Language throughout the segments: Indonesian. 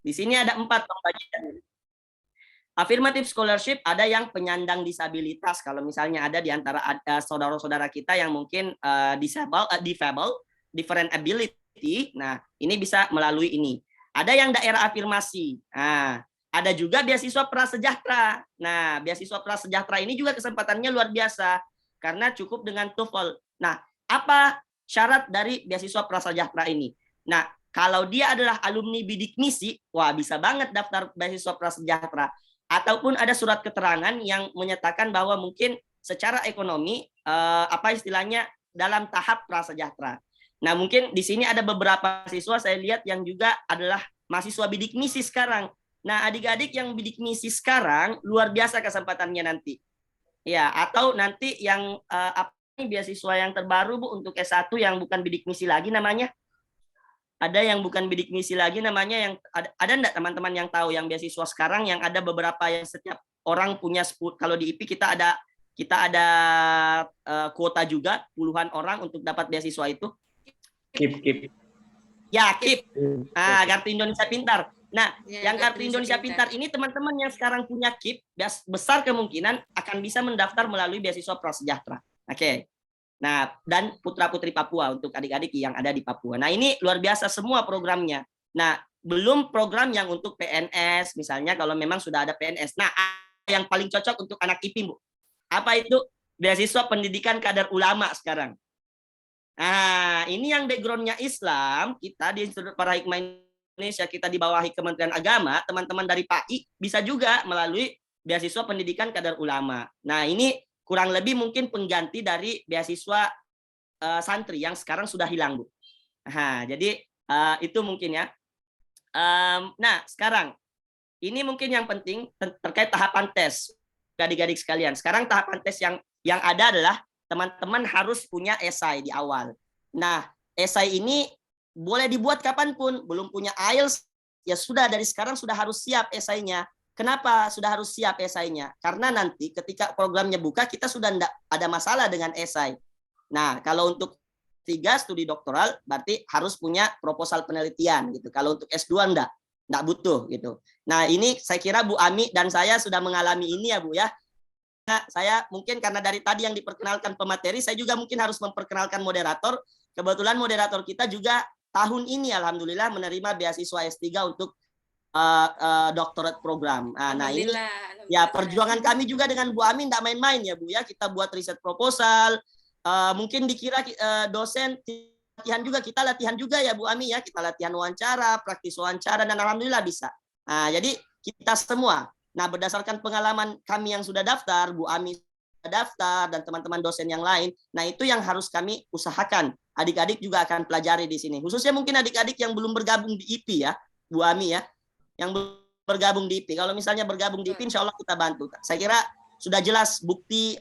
Di sini ada 4 pembagian. Affirmative scholarship ada yang penyandang disabilitas. Kalau misalnya ada di antara saudara-saudara kita yang mungkin disable, different ability. Nah, ini bisa melalui ini. Ada yang daerah afirmasi. Nah, ada juga beasiswa prasejahtera. Nah, beasiswa prasejahtera ini juga kesempatannya luar biasa karena cukup dengan TOEFL. Nah, apa syarat dari beasiswa prasejahtera ini? Nah, kalau dia adalah alumni bidik misi, wah bisa banget daftar beasiswa prasejahtera. Ataupun ada surat keterangan yang menyatakan bahwa mungkin secara ekonomi apa istilahnya dalam tahap prasejahtera. Nah, mungkin di sini ada beberapa siswa saya lihat yang juga adalah mahasiswa bidik misi sekarang. Nah, adik-adik yang bidik misi sekarang luar biasa kesempatannya nanti. Ya, atau nanti yang apa ini beasiswa yang terbaru Bu untuk S1 yang bukan bidik misi lagi namanya? Ada yang bukan bidik misi lagi namanya yang ada enggak teman-teman yang tahu yang beasiswa sekarang yang ada beberapa yang setiap orang punya kalau di IP kita ada kuota juga puluhan orang untuk dapat beasiswa itu. KIP. Ya, KIP. Nah, Kartu Indonesia Pintar. Nah, ya, yang Kartu Indonesia Pintar ini teman-teman yang sekarang punya KIP besar kemungkinan akan bisa mendaftar melalui beasiswa prasejahtera. Oke. Nah, dan putra-putri Papua untuk adik-adik yang ada di Papua. Nah, ini luar biasa semua programnya. Nah, belum program yang untuk PNS, misalnya kalau memang sudah ada PNS. Nah, yang paling cocok untuk anak IPI, Bu. Apa itu? Beasiswa pendidikan kadar ulama sekarang. Nah, ini yang background-nya Islam, kita di Institut Para Hikmah Indonesia, kita dibawahi Kementerian Agama, teman-teman dari PAI bisa juga melalui beasiswa pendidikan kadar ulama. Nah, ini kurang lebih mungkin pengganti dari beasiswa santri yang sekarang sudah hilang, Bu. Nah, jadi itu mungkin ya. Nah, sekarang ini mungkin yang penting terkait tahapan tes, adik-adik sekalian. Sekarang tahapan tes yang ada adalah teman-teman harus punya esai di awal. Nah, esai ini boleh dibuat kapanpun. Belum punya IELTS, ya sudah dari sekarang sudah harus siap esainya. Kenapa sudah harus siap esainya? Karena nanti ketika programnya buka, kita sudah tidak ada masalah dengan esai. Nah, kalau untuk 3 studi doktoral, berarti harus punya proposal penelitian gitu. Kalau untuk S2 enggak butuh gitu. Nah, ini saya kira Bu Ami dan saya sudah mengalami ini ya Bu ya. Nah, saya mungkin karena dari tadi yang diperkenalkan pemateri, saya juga mungkin harus memperkenalkan moderator. Kebetulan moderator kita juga tahun ini alhamdulillah menerima beasiswa S3 untuk doctorate program. Nah ini ya perjuangan kami juga dengan Bu Amin tidak main-main ya Bu ya. Kita buat riset proposal. Mungkin dikira dosen latihan juga, kita latihan juga ya Bu Ami ya. Kita latihan wawancara, praktis wawancara dan alhamdulillah bisa. Nah, jadi kita semua. Nah, berdasarkan pengalaman kami yang sudah daftar, Bu Ami sudah daftar dan teman-teman dosen yang lain. Nah, itu yang harus kami usahakan. Adik-adik juga akan pelajari di sini. Khususnya mungkin adik-adik yang belum bergabung di IP ya, Bu Ami ya. Yang bergabung di IP. Kalau misalnya bergabung di IP, insya Allah kita bantu. Saya kira sudah jelas bukti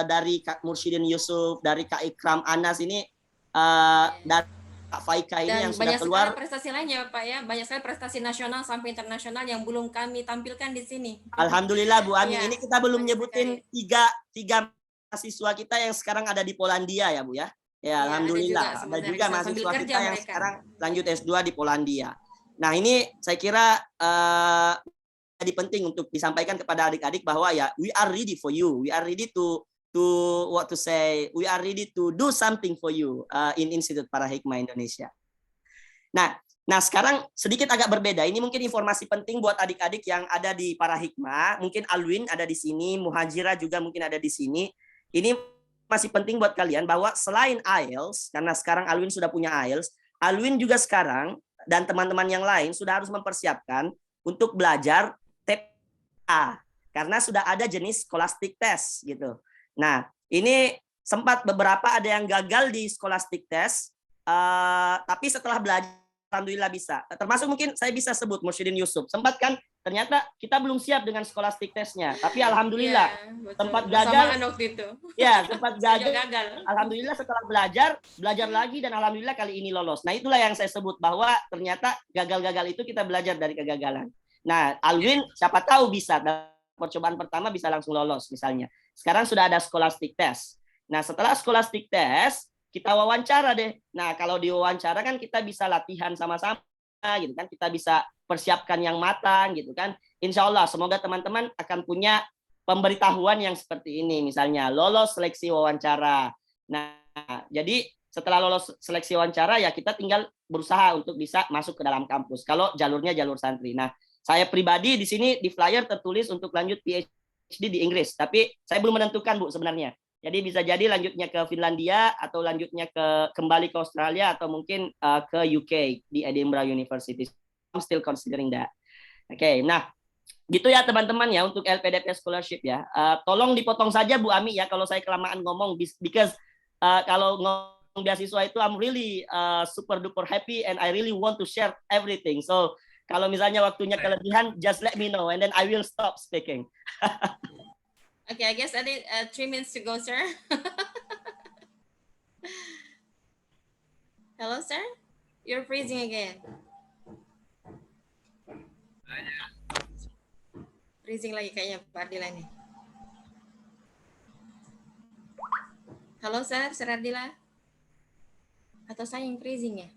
dari Kak Mursyidin Yusuf, dari Kak Ikram Anas ini, dari Kak Faika ini dan yang sudah keluar. Banyak prestasi lainnya Pak ya, banyak sekali prestasi nasional sampai internasional yang belum kami tampilkan di sini. Alhamdulillah Bu Ami, ini kita belum nyebutin tiga mahasiswa kita yang sekarang ada di Polandia ya Bu ya. Ya, alhamdulillah. Ada juga mahasiswa kita yang sekarang lanjut S2 di Polandia. Nah, ini saya kira jadi penting untuk disampaikan kepada adik-adik bahwa ya we are ready for you. We are ready to what to say. We are ready to do something for you in Institut Para Hikmah Indonesia. Nah, sekarang sedikit agak berbeda. Ini mungkin informasi penting buat adik-adik yang ada di Para Hikmah. Mungkin Alwin ada di sini, Muhajira juga mungkin ada di sini. Ini masih penting buat kalian bahwa selain IELTS, karena sekarang Alwin sudah punya IELTS, Alwin juga sekarang dan teman-teman yang lain sudah harus mempersiapkan untuk belajar TPA karena sudah ada jenis scholastic test gitu. Nah, ini sempat beberapa ada yang gagal di scholastic test, tapi setelah belajar alhamdulillah bisa. Termasuk mungkin saya bisa sebut Mursyidin Yusuf. Sempat kan ternyata kita belum siap dengan scholastic testnya, tapi alhamdulillah tempat gagal. Ya, tempat gagal. Alhamdulillah setelah belajar lagi dan alhamdulillah kali ini lolos. Nah, itulah yang saya sebut bahwa ternyata gagal-gagal itu kita belajar dari kegagalan. Nah, Alwin siapa tahu bisa percobaan pertama bisa langsung lolos misalnya. Sekarang sudah ada scholastic test. Nah, setelah scholastic test kita wawancara deh. Nah, kalau diwawancara kan kita bisa latihan sama-sama gitu kan, kita bisa persiapkan yang matang gitu kan. Insya Allah semoga teman-teman akan punya pemberitahuan yang seperti ini, misalnya lolos seleksi wawancara. Nah, jadi setelah lolos seleksi wawancara ya kita tinggal berusaha untuk bisa masuk ke dalam kampus. Kalau jalurnya jalur santri. Nah, saya pribadi di sini di flyer tertulis untuk lanjut PhD di Inggris, tapi saya belum menentukan Bu sebenarnya. Jadi bisa jadi lanjutnya ke Finlandia atau lanjutnya kembali ke Australia atau mungkin ke UK di Edinburgh University. I'm still considering that. Oke, nah gitu ya teman-teman ya untuk LPDP scholarship ya. Tolong dipotong saja Bu Ami ya kalau saya kelamaan ngomong, because kalau ngomong beasiswa itu I'm really super duper happy and I really want to share everything. So kalau misalnya waktunya kelebihan, just let me know and then I will stop speaking. Okay, I guess I need 3 minutes to go, sir. Hello, sir. You're freezing again. Freezing lagi kayaknya Pak Ardila nih. Halo, sir. Sir Ardila. Atau saya yang freezing ya?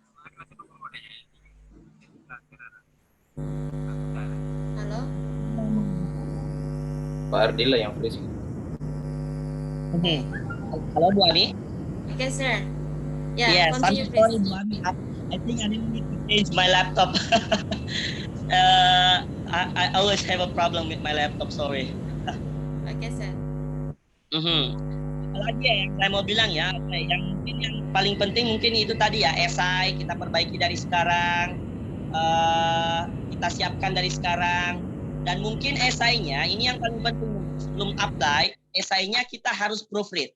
Halo? Pak Ardila yang freezing. Halo Bu Ami. Okay, sir. Yeah, Yes, continue, I'm please. sorry Bu Ami. I think I didn't need to change my laptop. I always have a problem with my laptop, sorry. Okay, sir. Lagi ya yang saya mau bilang ya, yang mungkin yang paling penting mungkin itu tadi ya, esai kita perbaiki dari sekarang, kita siapkan dari sekarang, dan mungkin esainya ini yang paling penting sebelum apply, esainya kita harus proofread.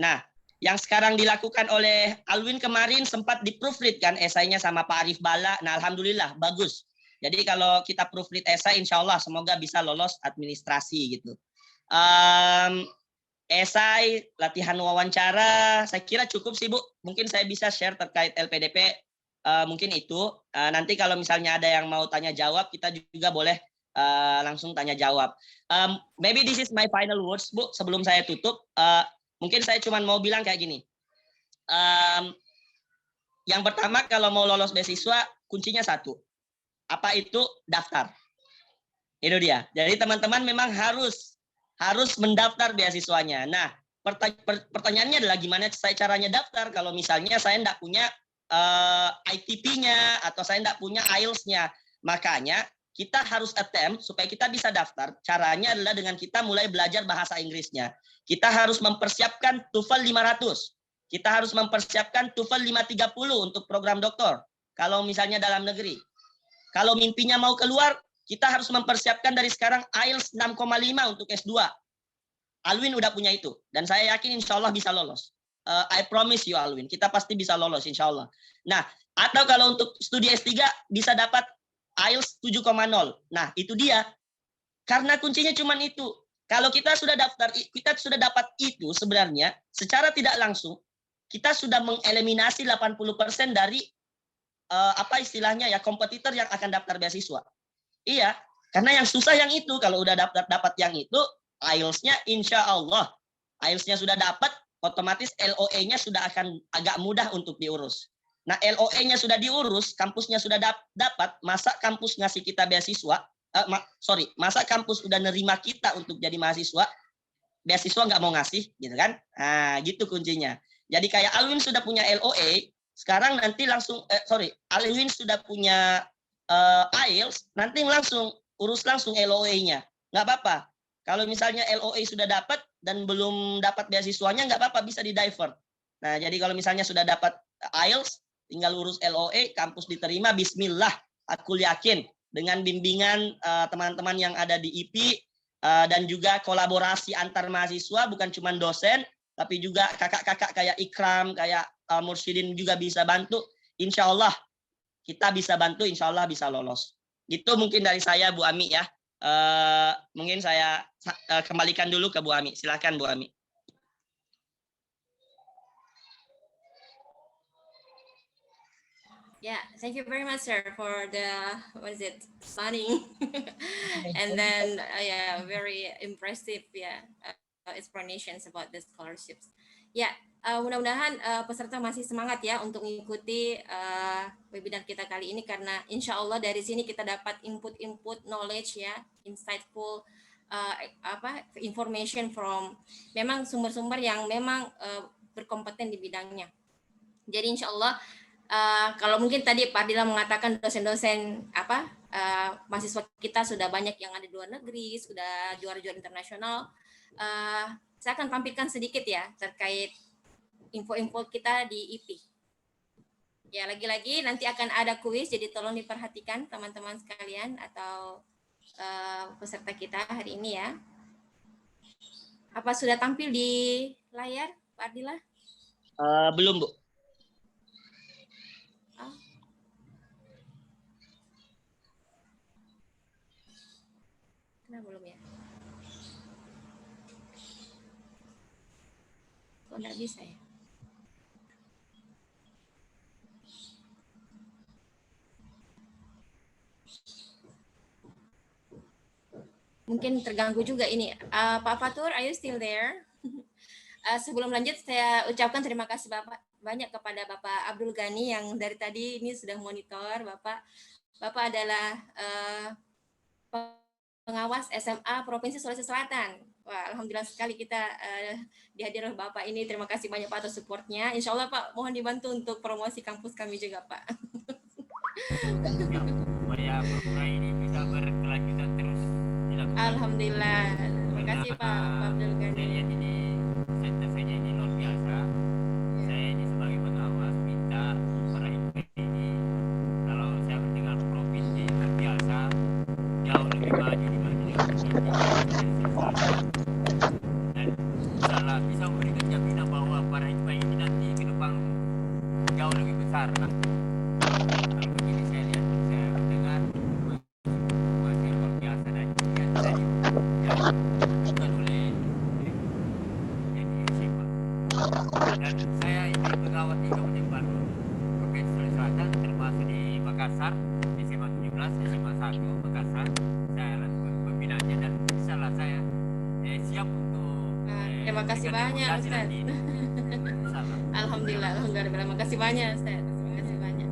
Nah, yang sekarang dilakukan oleh Alwin kemarin sempat di proofread kan esainya sama Pak Arif Bala. Nah, alhamdulillah bagus. Jadi kalau kita proofread esai, insya Allah semoga bisa lolos administrasi gitu. Esai, latihan wawancara, saya kira cukup sih Bu. Mungkin saya bisa share terkait LPDP, mungkin itu. Nanti kalau misalnya ada yang mau tanya jawab, kita juga boleh langsung tanya jawab. Maybe this is my final words Bu, sebelum saya tutup. Mungkin saya cuma mau bilang kayak gini. Yang pertama kalau mau lolos beasiswa, kuncinya satu. Apa itu? Daftar. Itu dia. Jadi teman-teman memang harus mendaftar beasiswanya. Nah, pertanyaannya adalah gimana caranya daftar kalau misalnya saya enggak punya ITP-nya atau saya enggak punya IELTS-nya. Makanya kita harus attempt supaya kita bisa daftar. Caranya adalah dengan kita mulai belajar bahasa Inggrisnya. Kita harus mempersiapkan TOEFL 500. Kita harus mempersiapkan TOEFL 530 untuk program doktor. Kalau misalnya dalam negeri. Kalau mimpinya mau keluar, kita harus mempersiapkan dari sekarang IELTS 6,5 untuk S2. Alwin udah punya itu. Dan saya yakin insya Allah bisa lolos. I promise you Alwin, kita pasti bisa lolos insya Allah. Nah, atau kalau untuk studi S3 bisa dapat IELTS 7,0. Nah, itu dia. Karena kuncinya cuma itu. Kalau kita sudah daftar, kita sudah dapat itu sebenarnya secara tidak langsung, kita sudah mengeliminasi 80% dari apa istilahnya ya kompetitor yang akan daftar beasiswa. Iya, karena yang susah yang itu. Kalau udah dapat yang itu, IELTS-nya insya Allah. IELTS-nya sudah dapat, otomatis LOE-nya sudah akan agak mudah untuk diurus. Nah, LOE-nya sudah diurus, kampusnya sudah dapat, masa kampus ngasih kita beasiswa, masa kampus udah nerima kita untuk jadi mahasiswa, beasiswa nggak mau ngasih, gitu kan? Nah, gitu kuncinya. Jadi kayak Alwin sudah punya LOE, sekarang nanti langsung, Alwin sudah punya IELTS, nanti urus langsung LOE-nya. Nggak apa-apa. Kalau misalnya LOE sudah dapat dan belum dapat beasiswanya, nggak apa-apa, bisa di-divert. Nah, jadi kalau misalnya sudah dapat IELTS, tinggal urus LOE, kampus diterima, bismillah. Aku yakin dengan bimbingan teman-teman yang ada di IP dan juga kolaborasi antar mahasiswa, bukan cuma dosen, tapi juga kakak-kakak kayak Ikram, kayak Mursyidin juga bisa bantu. Insya Allah kita bisa bantu, insya Allah bisa lolos. Itu mungkin dari saya Bu Ami ya. Mungkin saya kembalikan dulu ke Bu Ami. Silakan Bu Ami. Yeah, thank you very much, sir, for the planning, and then yeah, very impressive explanations about the scholarships. Yeah, mudah-mudahan peserta masih semangat ya untuk mengikuti webinar kita kali ini, karena insya Allah dari sini kita dapat input knowledge ya, insightful information from memang sumber-sumber yang memang berkompeten di bidangnya. Jadi insya Allah kalau mungkin tadi Pak Ardila mengatakan dosen-dosen mahasiswa kita sudah banyak yang ada di luar negeri, sudah juara-juara internasional. Saya akan tampilkan sedikit ya terkait info-info kita di IP. Ya, lagi-lagi nanti akan ada kuis, jadi tolong diperhatikan teman-teman sekalian atau peserta kita hari ini ya. Apa sudah tampil di layar, Pak Ardila? Belum, Bu. Kenapa belum ya? Kok nggak bisa ya? Mungkin terganggu juga ini. Pak Fatur, are you still there? Sebelum lanjut, saya ucapkan terima kasih banyak kepada Bapak Abdul Ghani yang dari tadi ini sudah monitor. Bapak adalah pengawas SMA Provinsi Sulawesi Selatan. Wah, alhamdulillah sekali kita dihadirkan Bapak ini. Terima kasih banyak Pak atas supportnya. Insya Allah Pak, mohon dibantu untuk promosi kampus kami juga Pak. Supaya program ini bisa berkelanjutan terus. Alhamdulillah. Terima kasih Pak Abdul Ghani. Saya lihat ini center saja ini luar biasa. Saya ini sebagai pengawas minta para IPB ini, kalau saya mendengar provinsi luar biasa, jauh lebih maju dibanding dan insyaallah bisa memberikan jaminan bahwa para IPB ini nanti ke depan jauh lebih besar. Kalau begini saya lihat, saya mendengar masih luar biasa dan tadi bukan oleh SMA. Dan saya ini pegawai di Kabupaten Bandung, Provinsi Sulawesi Selatan, termasuk di Makassar, SMA 17, SMA 1 Makassar. Saya lakukan pembinaannya dan insyaallah saya siap untuk terima kasih banyak Ustaz. Alhamdulillah, terima kasih banyak Ustaz. Terima kasih banyak.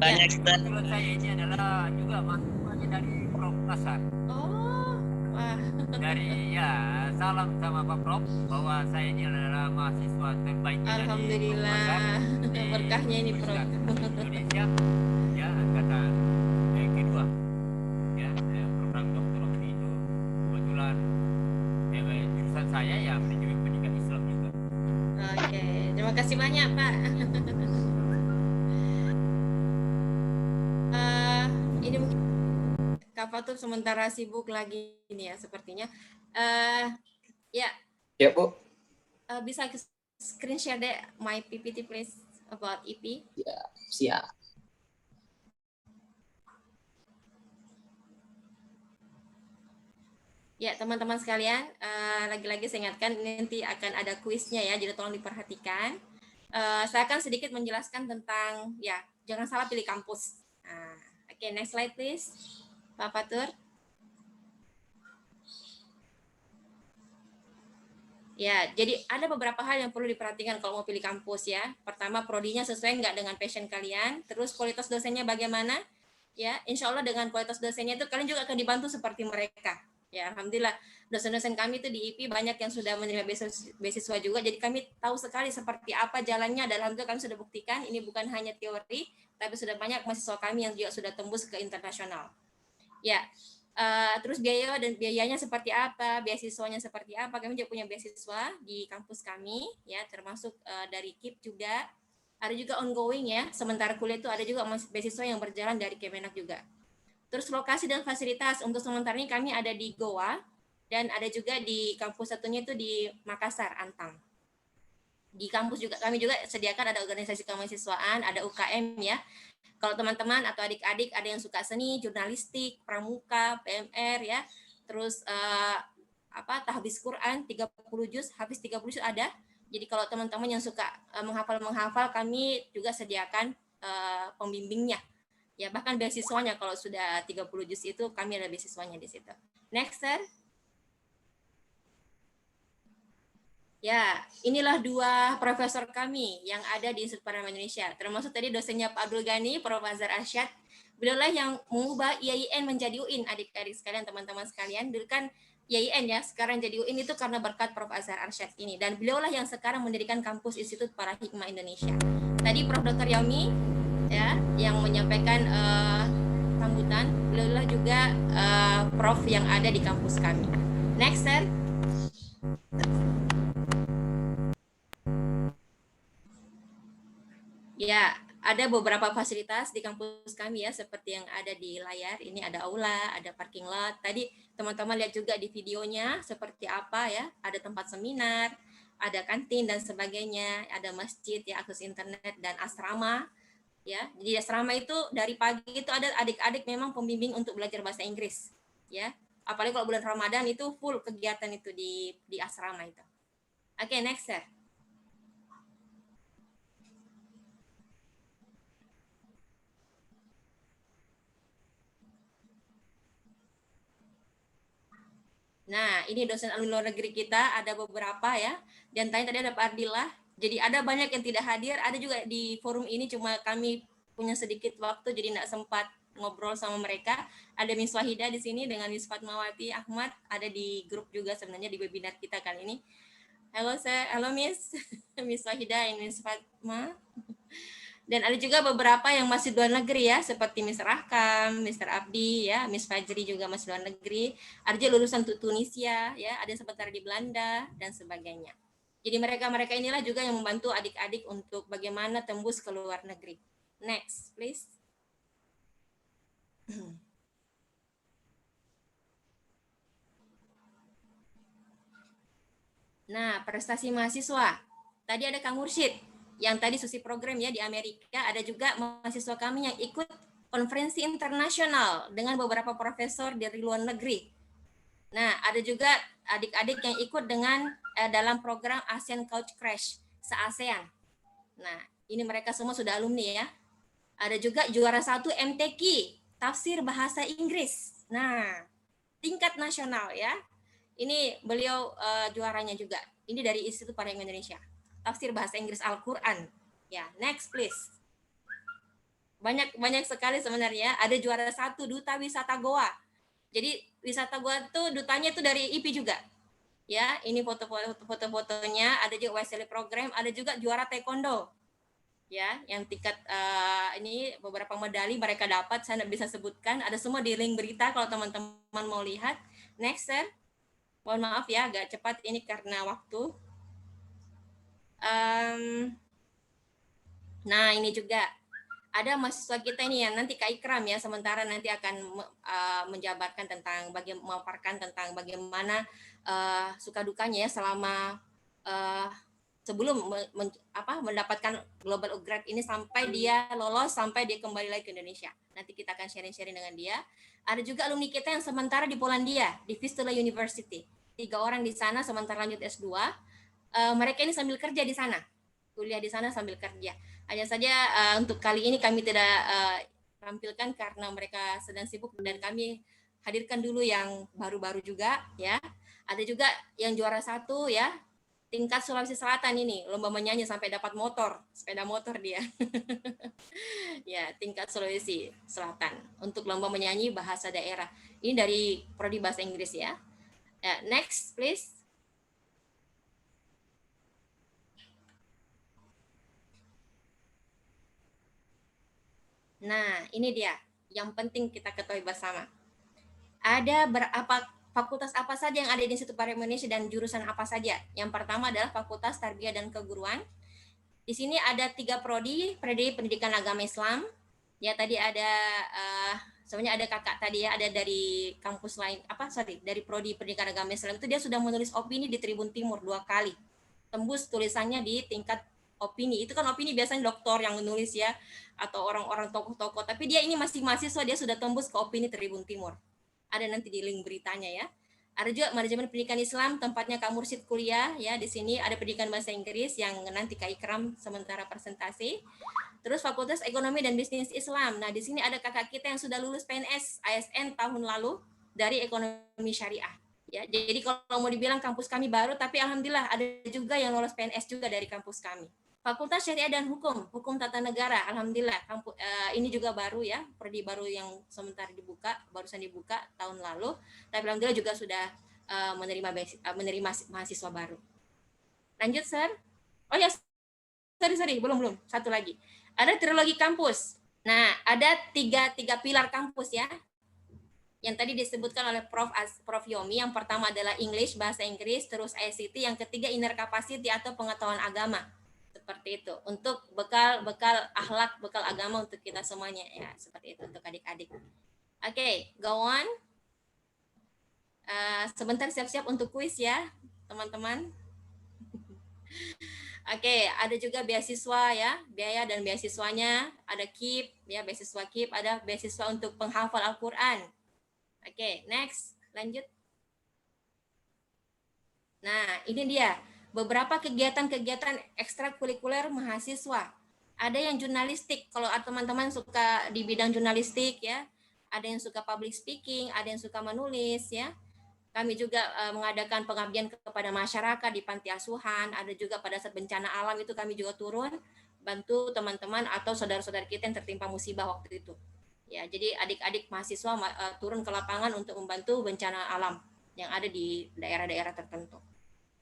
Banyak Ustaz. Kebetulan saya ini adalah juga mahasiswa dari Prof Makassar. Oh, wah. Dari salam sama Pak Prof bahwa saya ini adalah mahasiswa terbaik Alhamdulillah, berkahnya ini Prof. Indonesia ya, angkatan kedua ya, program dokter itu kebetulan jurusan saya ya manajemen pendidikan Islam juga. Oke, terima kasih banyak Pak. Ini mungkin Kak Fatur sementara sibuk lagi ini ya sepertinya. Ya Bu. Bisa screen share deh my PPT please about EP. Ya, siap. Ya teman-teman sekalian, lagi-lagi saya ingatkan nanti akan ada kuisnya ya, jadi tolong diperhatikan. Saya akan sedikit menjelaskan tentang jangan salah pilih kampus. Oke, next slide please, Pak Fatur. Ya, jadi ada beberapa hal yang perlu diperhatikan kalau mau pilih kampus ya. Pertama, prodinya sesuai nggak dengan passion kalian. Terus kualitas dosennya bagaimana? Ya, insya Allah dengan kualitas dosennya itu kalian juga akan dibantu seperti mereka. Ya, alhamdulillah dosen-dosen kami itu di IP banyak yang sudah menerima beasiswa juga. Jadi kami tahu sekali seperti apa jalannya. Dan alhamdulillah kami sudah buktikan ini bukan hanya teori, tapi sudah banyak mahasiswa kami yang juga sudah tembus ke internasional. Ya. Terus biayanya seperti apa, beasiswanya seperti apa. Kami juga punya beasiswa di kampus kami ya, termasuk dari KIP juga. Ada juga ongoing ya, sementara kuliah itu ada juga beasiswa yang berjalan dari Kemenak juga. Terus lokasi dan fasilitas untuk sementara ini kami ada di Goa dan ada juga di kampus satunya itu di Makassar, Antang. Di kampus juga kami juga sediakan ada organisasi kemahasiswaan, ada UKM ya. Kalau teman-teman atau adik-adik ada yang suka seni, jurnalistik, pramuka, PMR ya, terus tahfiz Quran 30 juz, habis 30 juz ada. Jadi kalau teman-teman yang suka menghafal kami juga sediakan pembimbingnya. Ya, bahkan beasiswanya kalau sudah 30 juz itu kami ada beasiswanya di situ. Next, sir. Ya, inilah dua profesor kami yang ada di Institut Paradigma Indonesia. Termasuk tadi dosennya Pak Abdul Ghani, Prof. Azhar Arsyad. Beliaulah yang mengubah IAIN menjadi UIN, adik-adik sekalian, teman-teman sekalian. Dulu kan IAIN ya, sekarang jadi UIN itu karena berkat Prof. Azhar Arsyad ini. Dan beliaulah yang sekarang mendirikan kampus Institut Paradigma Indonesia. Tadi Prof. Dr. Yaumi ya, yang menyampaikan sambutan. Beliaulah juga Prof yang ada di kampus kami. Next, sir. Ya, ada beberapa fasilitas di kampus kami ya, seperti yang ada di layar. Ini ada aula, ada parking lot. Tadi teman-teman lihat juga di videonya seperti apa ya. Ada tempat seminar, ada kantin dan sebagainya, ada masjid ya, akses internet dan asrama ya. Jadi asrama itu dari pagi itu ada adik-adik memang pembimbing untuk belajar bahasa Inggris ya. Apalagi kalau bulan Ramadan itu full kegiatan itu di asrama itu. Oke, next sir. Nah, ini dosen alumni luar negeri kita, ada beberapa ya. Dan tadi ada Pak Ardillah. Jadi ada banyak yang tidak hadir, ada juga di forum ini cuma kami punya sedikit waktu jadi tidak sempat ngobrol sama mereka. Ada Miss Wahida di sini dengan Miss Fatmawati Ahmad, ada di grup juga sebenarnya di webinar kita kali ini. Halo halo Miss, Miss Wahida dan Miss Fatma. Dan ada juga beberapa yang masih luar negeri ya, seperti Mr. Rahkam, Mr. Abdi ya, Miss Fajri juga masih luar negeri. Ada juga lulusan Tunisia ya, ada sebentar di Belanda dan sebagainya. Jadi mereka inilah juga yang membantu adik-adik untuk bagaimana tembus ke luar negeri. Next, please. Nah, prestasi mahasiswa. Tadi ada Kang Mursyid, yang tadi susi program ya di Amerika. Ada juga mahasiswa kami yang ikut konferensi internasional dengan beberapa profesor dari luar negeri. Nah, ada juga adik-adik yang ikut dengan dalam program ASEAN Couch Crash se-ASEAN. Nah, ini mereka semua sudah alumni ya. Ada juga juara 1 MTQ, tafsir bahasa Inggris. Nah, tingkat nasional ya. Ini beliau juaranya juga. Ini dari Institut Paradigma Indonesia. Tafsir bahasa Inggris Al-Qur'an. Ya, next please. Banyak sekali sebenarnya. Ada juara 1 Duta Wisata Goa. Jadi wisata Goa tuh dutanya itu dari IP juga. Ya, ini foto-fotonya, ada juga WSL program, ada juga juara taekwondo. Ya, yang tingkat ini beberapa medali mereka dapat, saya tidak bisa sebutkan. Ada semua di link berita kalau teman-teman mau lihat. Next, sir. Mohon maaf ya, agak cepat ini karena waktu. Nah, ini juga ada mahasiswa kita ini yang nanti Kak Ikram ya, sementara nanti akan menjabarkan tentang memaparkan tentang bagaimana suka dukanya ya selama sebelum mendapatkan global grade ini sampai dia lolos, sampai dia kembali lagi ke Indonesia. Nanti kita akan sharing-sharing dengan dia. Ada juga alumni kita yang sementara di Polandia, di Vistula University. 3 orang di sana sementara lanjut S2. Mereka ini sambil kerja di sana, kuliah di sana sambil kerja. Hanya saja untuk kali ini kami tidak tampilkan karena mereka sedang sibuk dan kami hadirkan dulu yang baru-baru juga ya. Ada juga yang juara 1 ya, tingkat Sulawesi Selatan ini, lomba menyanyi sampai dapat sepeda motor dia. Ya, tingkat Sulawesi Selatan untuk lomba menyanyi bahasa daerah. Ini dari prodi bahasa Inggris ya. Next, please. Nah, ini dia yang penting kita ketahui bersama. Ada berapa fakultas apa saja yang ada di Institut Paradigma Indonesia dan jurusan apa saja? Yang pertama adalah Fakultas Tarbiyah dan Keguruan. Di sini ada 3 prodi Pendidikan Agama Islam. Ya, tadi ada sebenarnya ada kakak tadi ya, ada dari kampus lain, dari prodi Pendidikan Agama Islam itu dia sudah menulis opini di Tribun Timur 2 kali. Tembus tulisannya di tingkat opini. Itu kan opini biasanya doktor yang menulis ya, atau orang-orang tokoh-tokoh. Tapi dia ini masih mahasiswa, dia sudah tembus ke opini Tribun Timur. Ada nanti di link beritanya ya. Ada juga manajemen pendidikan Islam, tempatnya Kak Mursyid kuliah ya. Di sini ada pendidikan bahasa Inggris yang nanti Kak Ikram sementara presentasi. Terus Fakultas Ekonomi dan Bisnis Islam. Nah, di sini ada kakak kita yang sudah lulus PNS ASN tahun lalu dari Ekonomi Syariah. Ya, jadi kalau mau dibilang kampus kami baru, tapi alhamdulillah ada juga yang lolos PNS juga dari kampus kami. Fakultas Syariah dan Hukum Tata Negara, alhamdulillah ini juga baru ya, prodi baru yang sementara barusan dibuka tahun lalu, tapi alhamdulillah juga sudah menerima mahasiswa baru. Lanjut, Sir. Oh ya, sorry, belum, satu lagi. Ada trilogi kampus. Nah, ada tiga pilar kampus ya, yang tadi disebutkan oleh Prof. Yomi. Yang pertama adalah English, bahasa Inggris, terus ICT, yang ketiga inner capacity atau pengetahuan agama. Seperti itu. Untuk bekal akhlak, bekal agama untuk kita semuanya ya, seperti itu untuk adik-adik. Oke, go on. Sebentar siap-siap untuk kuis ya, teman-teman. Oke, ada juga beasiswa ya, biaya dan beasiswanya, ada KIP ya, beasiswa KIP, ada beasiswa untuk penghafal Al-Qur'an. Oke, next, lanjut. Nah, ini dia beberapa kegiatan-kegiatan ekstrakurikuler mahasiswa. Ada yang jurnalistik, kalau teman-teman suka di bidang jurnalistik ya, ada yang suka public speaking, ada yang suka menulis ya. Kami juga mengadakan pengabdian kepada masyarakat di panti asuhan, ada juga pada saat bencana alam itu kami juga turun bantu teman-teman atau saudara-saudara kita yang tertimpa musibah waktu itu. Ya, jadi adik-adik mahasiswa turun ke lapangan untuk membantu bencana alam yang ada di daerah-daerah tertentu.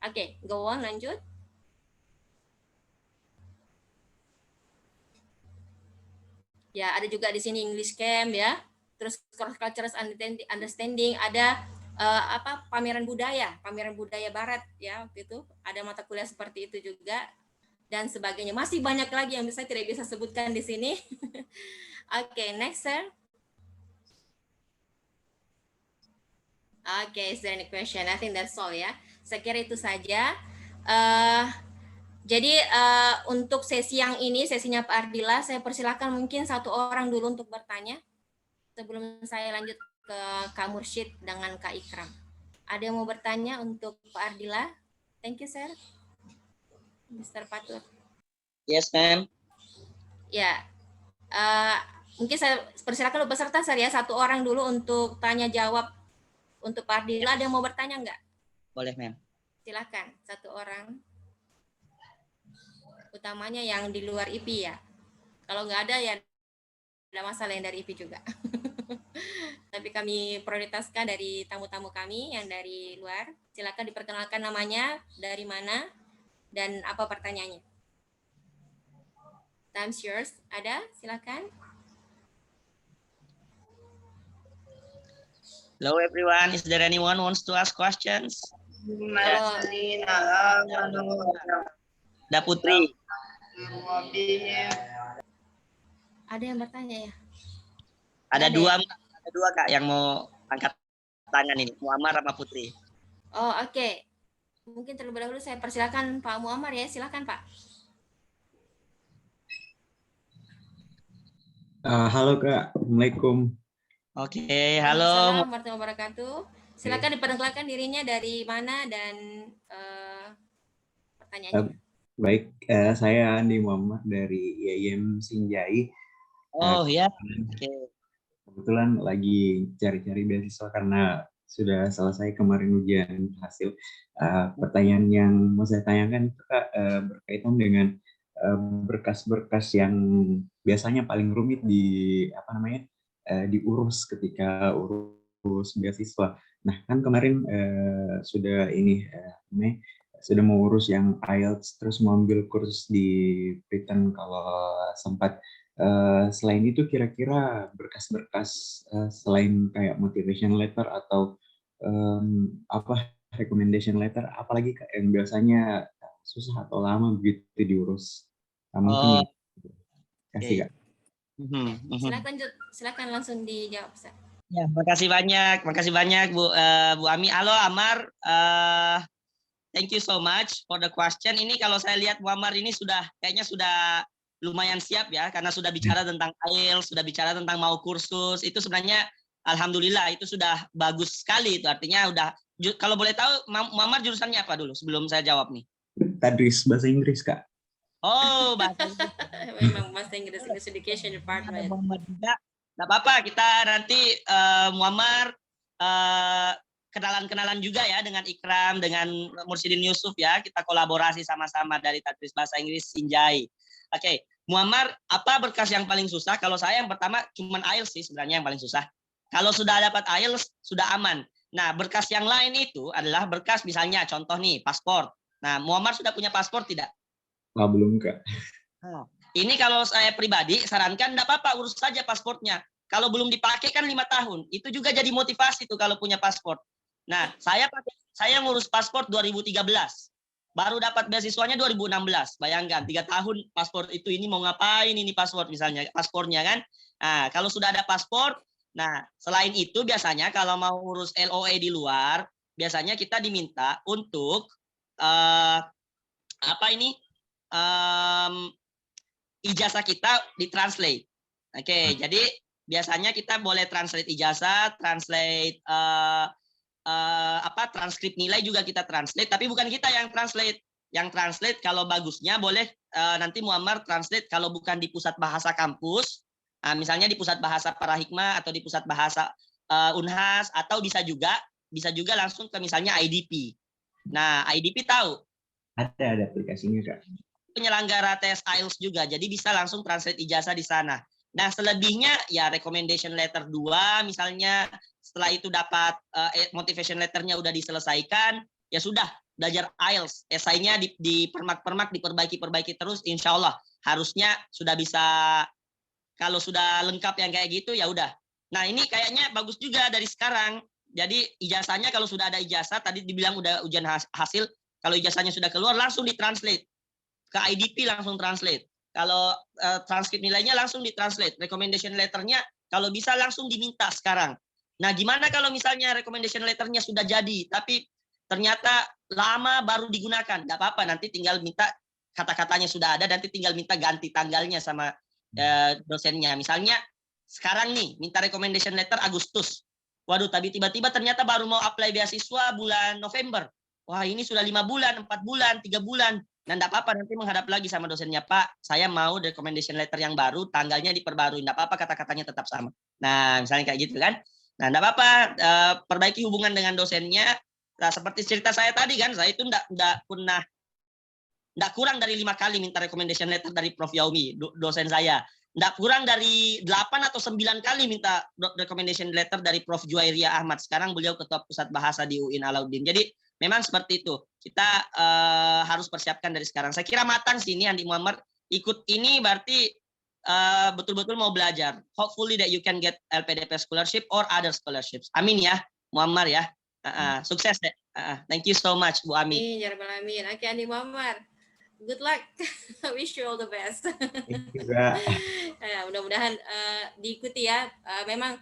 Oke, go on, lanjut. Ya, ada juga di sini English Camp ya. Terus cross cultural understanding, ada pameran budaya barat ya, waktu itu ada mata kuliah seperti itu juga dan sebagainya. Masih banyak lagi yang saya tidak bisa sebutkan di sini. Oke, next, sir. Oke, is there any question? I think that's all ya. Saya kira itu saja. Jadi untuk sesi yang ini, sesinya Pak Ardila, saya persilakan mungkin satu orang dulu untuk bertanya sebelum saya lanjut ke Kak Mursyid dengan Kak Ikram. Ada yang mau bertanya untuk Pak Ardila? Thank you, sir. Mr. Patur. Yes, ma'am. Ya, mungkin saya persilakan peserta saya satu orang dulu untuk tanya jawab untuk Pak Ardila. Ada yang mau bertanya nggak? Boleh, ma'am. Silakan, satu orang. Utamanya yang di luar IP ya. Kalau nggak ada ya ada masalah yang dari IP juga. Tapi kami prioritaskan dari tamu-tamu kami yang dari luar. Silakan diperkenalkan namanya, dari mana, dan apa pertanyaannya. Time's yours. Ada? Silakan. Hello everyone, is there anyone wants to ask questions? Halo. Da Putri. Ada yang bertanya ya? Ada dua Kak yang mau angkat tangan ini, Muammar sama Putri. Oh, oke. Mungkin terlebih dahulu saya persilakan Pak Muammar ya, silakan Pak. Halo Kak, Assalamualaikum. Oke, halo. Assalamualaikum warahmatullahi wabarakatuh. Silakan diperkenalkan dirinya dari mana dan pertanyaannya. Baik, saya Andi Muhammad dari IAIN Sinjai. Oh ya, oke. Kebetulan lagi cari-cari beasiswa karena sudah selesai kemarin ujian hasil. Pertanyaan yang mau saya tanyakan itu Kak, berkaitan dengan berkas-berkas yang biasanya paling rumit diurus ketika urus beasiswa. Nah kan kemarin sudah sudah mau urus yang IELTS, terus mau ambil kursus di Britain kalau sempat. Selain itu kira-kira berkas-berkas selain kayak motivation letter atau recommendation letter, apalagi yang biasanya susah atau lama begitu diurus? Mungkin kasih Kak. Silakan langsung dijawab. Ya, makasih banyak Bu Ami. Halo Amar. Thank you so much for the question. Ini kalau saya lihat Muammar ini kayaknya sudah lumayan siap ya, karena sudah bicara tentang IELTS, sudah bicara tentang mau kursus. Itu sebenarnya alhamdulillah itu sudah bagus sekali itu. Artinya kalau boleh tahu Muammar jurusannya apa dulu sebelum saya jawab nih? Tadris, bahasa Inggris Kak. Oh, bahasa Inggris. Memang bahasa Inggris, English Education Department. Tidak apa-apa, kita nanti Muammar kenalan-kenalan juga ya dengan Ikram, dengan Mursidin Yusuf ya. Kita kolaborasi sama-sama dari Tadris Bahasa Inggris Sinjai. Oke, Muammar, apa berkas yang paling susah? Kalau saya yang pertama cuman IELTS sih sebenarnya yang paling susah. Kalau sudah dapat IELTS, sudah aman. Nah, berkas yang lain itu adalah berkas misalnya contoh nih, paspor. Nah, Muammar sudah punya paspor tidak? Belum, Kak. Ini kalau saya pribadi sarankan enggak apa-apa urus saja pasportnya. Kalau belum dipakai kan 5 tahun. Itu juga jadi motivasi tuh kalau punya paspor. Nah, saya ngurus paspor 2013. Baru dapat beasiswanya 2016. Bayangkan 3 tahun paspor itu ini mau ngapain ini paspor misalnya, paspornya kan. Nah, kalau sudah ada paspor, nah selain itu biasanya kalau mau urus LOE di luar, biasanya kita diminta untuk apa ini? Ijazah kita ditranslate. Oke, jadi biasanya kita boleh translate ijazah, translate transkrip nilai juga kita translate, tapi bukan kita yang translate. Yang translate kalau bagusnya boleh nanti Muammar translate kalau bukan di pusat bahasa kampus, misalnya di pusat bahasa Parahikmah atau di pusat bahasa Unhas, atau bisa juga langsung ke misalnya IDP. Nah, IDP tahu? Ada aplikasinya, Kak. Penyelenggara tes IELTS juga, jadi bisa langsung translate ijazah di sana. Nah, selebihnya ya recommendation letter 2 misalnya, setelah itu dapat motivation letternya udah diselesaikan, ya sudah belajar IELTS, esainya dipermak-permak, diperbaiki terus, insya Allah harusnya sudah bisa. Kalau sudah lengkap yang kayak gitu ya udah. Nah, ini kayaknya bagus juga dari sekarang. Jadi ijazahnya kalau sudah ada ijazah, tadi dibilang udah ujian hasil, kalau ijazahnya sudah keluar langsung ditranslate. Ke IDP langsung translate. Kalau transkrip nilainya langsung ditranslate. Recommendation letternya kalau bisa langsung diminta sekarang. Nah, gimana kalau misalnya recommendation letternya sudah jadi, tapi ternyata lama baru digunakan? Nggak apa-apa, nanti tinggal minta kata-katanya sudah ada, nanti tinggal minta ganti tanggalnya sama dosennya. Misalnya sekarang nih, minta recommendation letter Agustus. Waduh, tapi tiba-tiba ternyata baru mau apply beasiswa bulan November. Wah, ini sudah 5 bulan, 4 bulan, 3 bulan. Nah, enggak apa-apa, nanti menghadap lagi sama dosennya, Pak, saya mau recommendation letter yang baru, tanggalnya diperbarui. Enggak apa-apa, kata-katanya tetap sama. Nah, misalnya kayak gitu kan. Nah, enggak apa-apa, perbaiki hubungan dengan dosennya. Nah, seperti cerita saya tadi kan, saya itu enggak kurang dari 5 kali minta recommendation letter dari Prof. Yaumi, dosen saya. Enggak kurang dari 8 atau 9 kali minta recommendation letter dari Prof. Juwairia Ahmad. Sekarang beliau Ketua Pusat Bahasa di UIN Alauddin. Jadi, memang seperti itu. Kita harus persiapkan dari sekarang. Saya kira matang sih ini Andi Muammar. Ikut ini berarti betul-betul mau belajar. Hopefully that you can get LPDP scholarship or other scholarships. Amin ya, Muammar ya. Sukses deh. Thank you so much, Bu Ami. Ya Rabbal Alamin. Oke, Andi Muammar. Good luck. Wish you all the best. Juga. Mudah-mudahan diikuti ya. Memang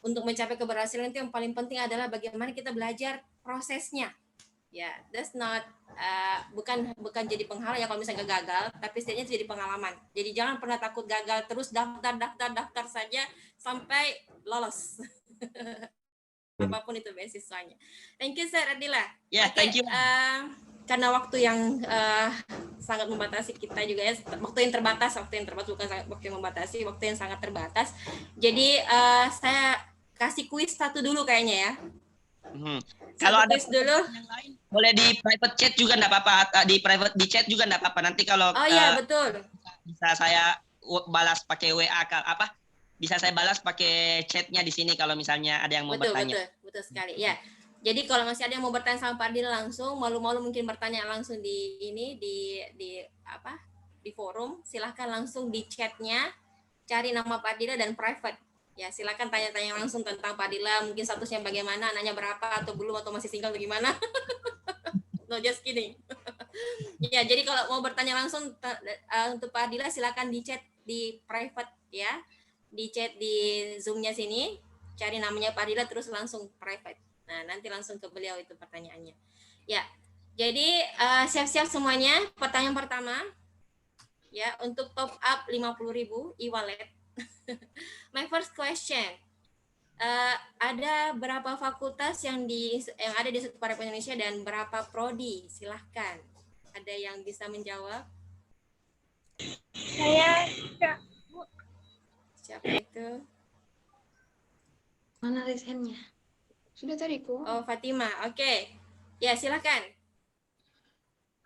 untuk mencapai keberhasilan itu yang paling penting adalah bagaimana kita belajar prosesnya. Ya, that's not bukan jadi penghalang ya kalau misalnya gagal, tapi setidaknya itu jadi pengalaman. Jadi jangan pernah takut gagal, terus daftar saja sampai lolos. Apapun itu beasiswanya. Thank you, Sir Adila. Yeah, thank you. Karena waktu yang sangat membatasi kita juga ya, waktu yang terbatas bukan waktu yang membatasi, waktu yang sangat terbatas. Jadi saya kasih kuis satu dulu kayaknya ya. Kalau ada dulu yang lain boleh di private chat juga enggak apa-apa, di chat juga enggak apa-apa. Nanti kalau betul. Bisa saya balas pakai WA bisa saya balas pakai chatnya di sini kalau misalnya ada yang mau bertanya. Betul sekali. Ya. Jadi kalau masih ada yang mau bertanya sama Pak Adila langsung, malu-malu mungkin bertanya langsung di forum, silahkan langsung di chatnya cari nama Pak Adila dan private. Ya, silakan tanya-tanya langsung tentang Pak Adila, mungkin statusnya bagaimana, anaknya berapa atau belum atau masih single atau gimana. No, just kidding. Ya, jadi kalau mau bertanya langsung untuk Pak Adila silakan di chat di private ya. Di chat di Zoom-nya sini, cari namanya Pak Adila terus langsung private. Nah, nanti langsung ke beliau itu pertanyaannya. Ya. Jadi siap-siap semuanya. Pertanyaan pertama ya, untuk top up 50.000 e-wallet. My first question, ada berapa fakultas yang ada di Parahikmah Indonesia dan berapa prodi? Silahkan, ada yang bisa menjawab? Saya Bu. Siapa itu? Mana lisennya? Sudah tadi kok. Oh, Fatima. Oke. Ya, silakan.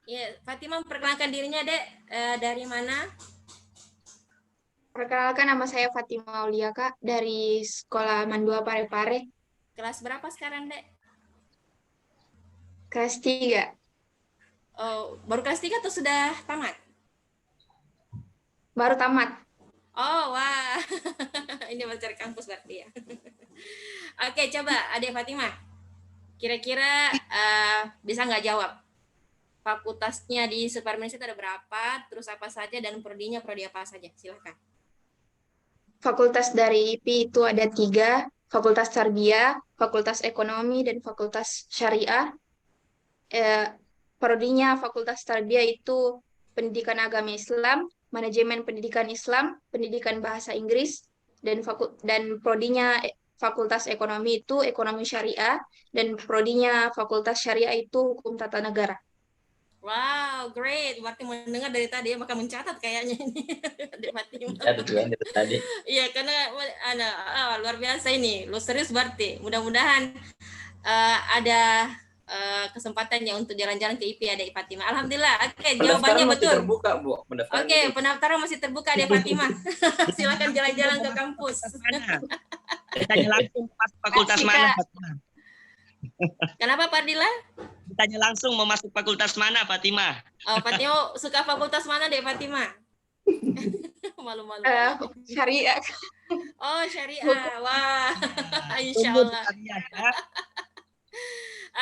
Ya, Fatima perkenalkan dirinya, Dek. Dari mana? Perkenalkan, nama saya Fatima Aulia, Kak, dari Sekolah Mandua Parepare, Kelas berapa sekarang, Dek? kelas 3. Oh, baru kelas 3 atau sudah tamat? Baru tamat. Oh, wah. Ini belajar kampus berarti ya. Oke, coba Adik Fatima. Kira-kira bisa nggak jawab? Fakultasnya di Superministry ada berapa? Terus apa saja dan prodi apa saja? Silahkan. Fakultas dari IP itu ada 3, Fakultas Tarbiyah, Fakultas Ekonomi, dan Fakultas Syariah. Prodinya Fakultas Tarbiyah itu Pendidikan Agama Islam, Manajemen Pendidikan Islam, Pendidikan Bahasa Inggris, dan prodinya Fakultas Ekonomi itu Ekonomi Syariah, dan prodinya Fakultas Syariah itu Hukum Tata Negara. Wow, great. Berarti mendengar dari tadi ya, maka mencatat kayaknya ini. Adik Fatima. Catat juga dari tadi. Iya, karena luar biasa ini. Lu serius berarti. Mudah-mudahan ada kesempatan ya untuk jalan-jalan ke IP Adik Fatima. Alhamdulillah. Oke, jawabannya Masih betul. terbuka, Bu. Pendaftaran Oke, pendaftaran masih terbuka Adik Fatima. Silakan jalan-jalan ke kampus. Ditanya langsung pas fakultas Asik, mana, Kak. Fatima? Kenapa Fardila? Ditanya langsung mau masuk fakultas mana, Fatima? Oh, Fatima suka fakultas mana Dek Fatima? Malu-malu. Syariah. Oh, syariah. Wah, insya Allah.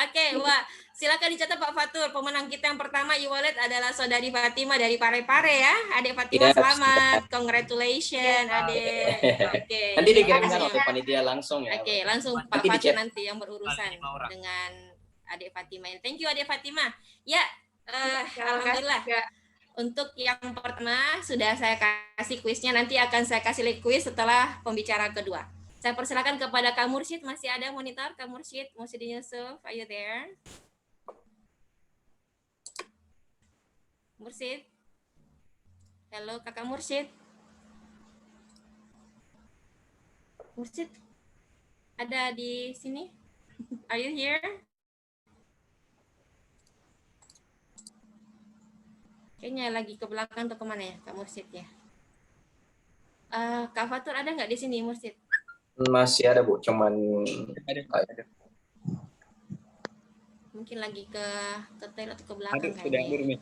Oke, wah. Silakan dicatat Pak Fatur. Pemenang kita yang pertama e-wallet adalah saudari Fatima dari Parepare ya. Adik Fatima, Yes, selamat. Congratulations, Adik. Oke. Nanti dikirimkan Makasih. oleh panitia langsung ya. Oke, langsung Pak Nanti Fatur dicek. nanti yang berurusan 5 orang. dengan Adik Fatima. Thank you Adik Fatima. Ya, Terima kasih, alhamdulillah. Kak. Untuk yang pertama sudah saya kasih kuisnya, nanti akan saya kasih kuis setelah pembicara kedua. Saya persilakan kepada Kak Mursyid, masih ada monitor Kak Mursyid, Mursyid Yusuf, are you there? Mursyid? Halo Kakak Mursyid? Mursyid? Ada di sini? Are you here? Kayaknya lagi ke belakang atau kemana ya Kak Mursyid ya? Kak Fatur ada nggak di sini Mursyid? Masih ada, Bu. Cuman Mungkin lagi ke toilet atau ke belakang Sudah kayaknya.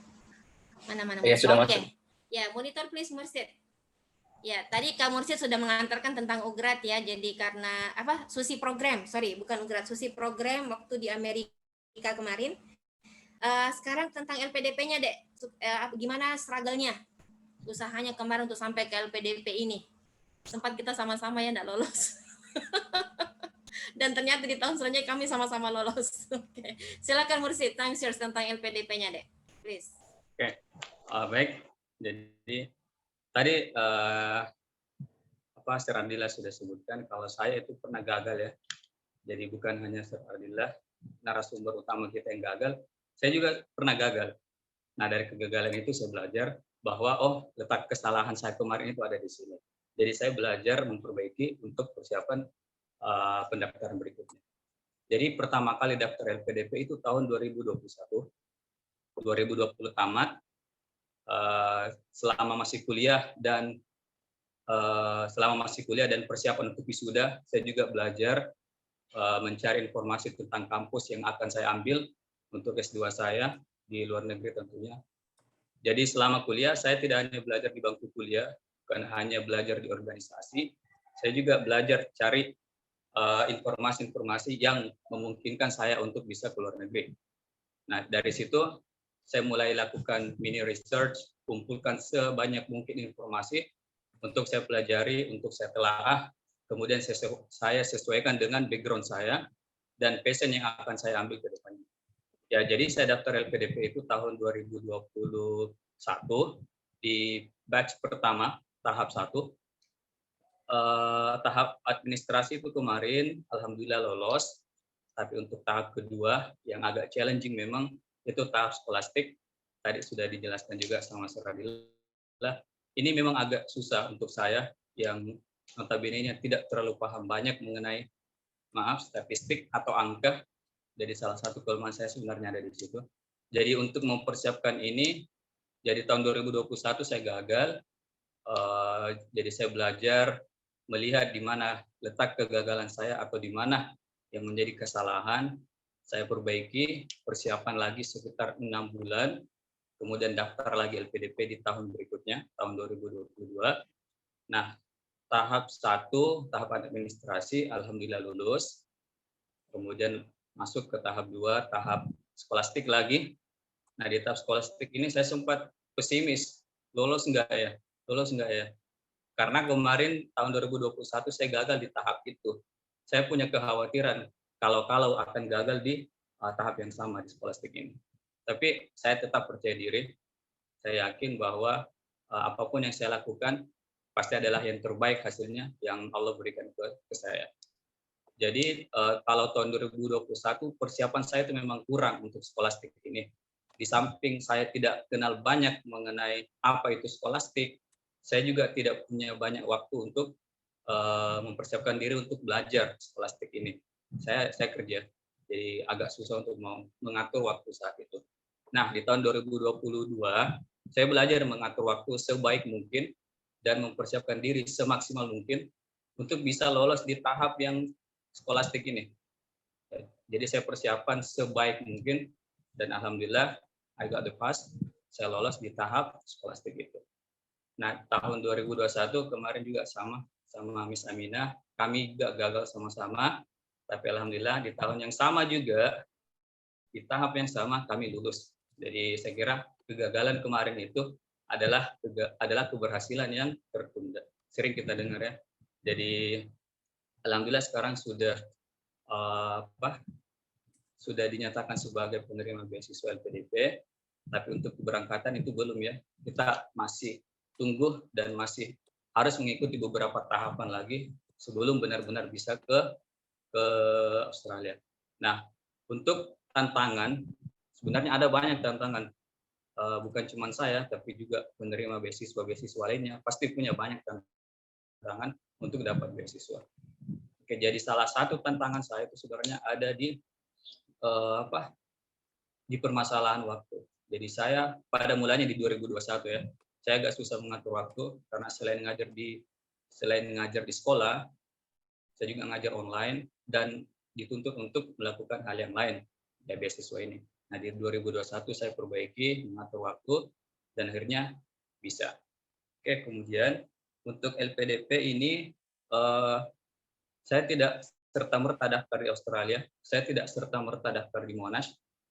Mana? Ya, sudah Oke. masuk. Ya, monitor please Mursyid. Ya, tadi Kak Mursyid sudah mengantarkan tentang Ugrat ya. Jadi karena Susi program, bukan Ugrat, Susi program waktu di Amerika kemarin. Sekarang tentang LPDP-nya, Dek. Gimana struggle-nya? Usahanya kemarin untuk sampai ke LPDP ini. Sempat kita sama-sama ya enggak lolos. Dan ternyata di tahun selanjutnya kami sama-sama lolos. Oke. Silakan Mursyid, time yours tentang LPDP-nya, Dek. Please. Baik, jadi tadi Sir Ardila sudah sebutkan kalau saya itu pernah gagal ya. Jadi bukan hanya Sir Ardila, narasumber utama kita yang gagal, saya juga pernah gagal. Nah dari kegagalan itu saya belajar bahwa letak kesalahan saya kemarin itu ada di sini. Jadi saya belajar memperbaiki untuk persiapan pendaftaran berikutnya. Jadi pertama kali daftar LPDP itu tahun 2021. 2020 tamat, selama masih kuliah dan persiapan untuk wisuda, saya juga belajar mencari informasi tentang kampus yang akan saya ambil untuk S2 saya di luar negeri tentunya. Jadi selama kuliah saya tidak hanya belajar di bangku kuliah, bukan hanya belajar di organisasi, saya juga belajar cari informasi-informasi yang memungkinkan saya untuk bisa ke luar negeri. Nah dari situ saya mulai lakukan mini research, kumpulkan sebanyak mungkin informasi untuk saya pelajari, untuk saya telaah, kemudian saya sesuaikan dengan background saya dan passion yang akan saya ambil ke depannya. Ya, jadi saya daftar LPDP itu tahun 2021 di batch pertama, tahap 1. Tahap administrasi itu kemarin, alhamdulillah lolos. Tapi untuk tahap kedua, yang agak challenging memang, itu tahap skolastik. Tadi sudah dijelaskan juga sama Sir Ardila. Ini memang agak susah untuk saya yang notabene-nya tidak terlalu paham banyak mengenai statistik atau angka. Jadi salah satu kelemahan saya sebenarnya ada di situ. Jadi untuk mempersiapkan ini, jadi tahun 2021 saya gagal. Jadi saya belajar melihat di mana letak kegagalan saya atau di mana yang menjadi kesalahan. Saya perbaiki, persiapan lagi sekitar 6 bulan, kemudian daftar lagi LPDP di tahun berikutnya, tahun 2022. Nah, tahap 1, tahap administrasi, alhamdulillah lulus. Kemudian masuk ke tahap 2, tahap skolastik lagi. Nah, di tahap skolastik ini saya sempat pesimis, lolos enggak ya? Lolos enggak ya? Karena kemarin tahun 2021 saya gagal di tahap itu. Saya punya kekhawatiran kalau akan gagal di tahap yang sama di skolastik ini. Tapi saya tetap percaya diri. Saya yakin bahwa apapun yang saya lakukan pasti adalah yang terbaik hasilnya yang Allah berikan ke saya. Jadi kalau tahun 2021 persiapan saya itu memang kurang untuk skolastik ini. Di samping saya tidak kenal banyak mengenai apa itu skolastik, saya juga tidak punya banyak waktu untuk mempersiapkan diri untuk belajar skolastik ini. Saya kerja, jadi agak susah untuk mengatur waktu saat itu. Nah, di tahun 2022, saya belajar mengatur waktu sebaik mungkin dan mempersiapkan diri semaksimal mungkin untuk bisa lolos di tahap yang skolastik ini. Jadi saya persiapan sebaik mungkin dan alhamdulillah I got the pass. Saya lolos di tahap skolastik itu. Nah, tahun 2021 kemarin juga sama Miss Aminah, kami juga gagal sama-sama, tapi alhamdulillah di tahun yang sama juga, di tahap yang sama kami lulus. Jadi saya kira kegagalan kemarin itu adalah keberhasilan yang tertunda. Sering kita dengar ya. Jadi alhamdulillah sekarang sudah sudah dinyatakan sebagai penerima beasiswa LPDP, tapi untuk keberangkatan itu belum ya. Kita masih tunggu dan masih harus mengikuti beberapa tahapan lagi sebelum benar-benar bisa ke Australia. Nah, untuk tantangan, sebenarnya ada banyak tantangan. Bukan cuma saya, tapi juga penerima beasiswa lainnya pasti punya banyak tantangan untuk dapat beasiswa. Oke, jadi salah satu tantangan saya itu sebenarnya ada di di permasalahan waktu. Jadi saya pada mulanya di 2021 ya, saya agak susah mengatur waktu karena selain ngajar di sekolah, saya juga ngajar online dan dituntut untuk melakukan hal yang lain ya beasiswa ini. Nah, di 2021 saya perbaiki mengatur waktu dan akhirnya bisa. Oke, kemudian untuk LPDP ini saya tidak serta-merta daftar di Australia, saya tidak serta-merta daftar di Monash.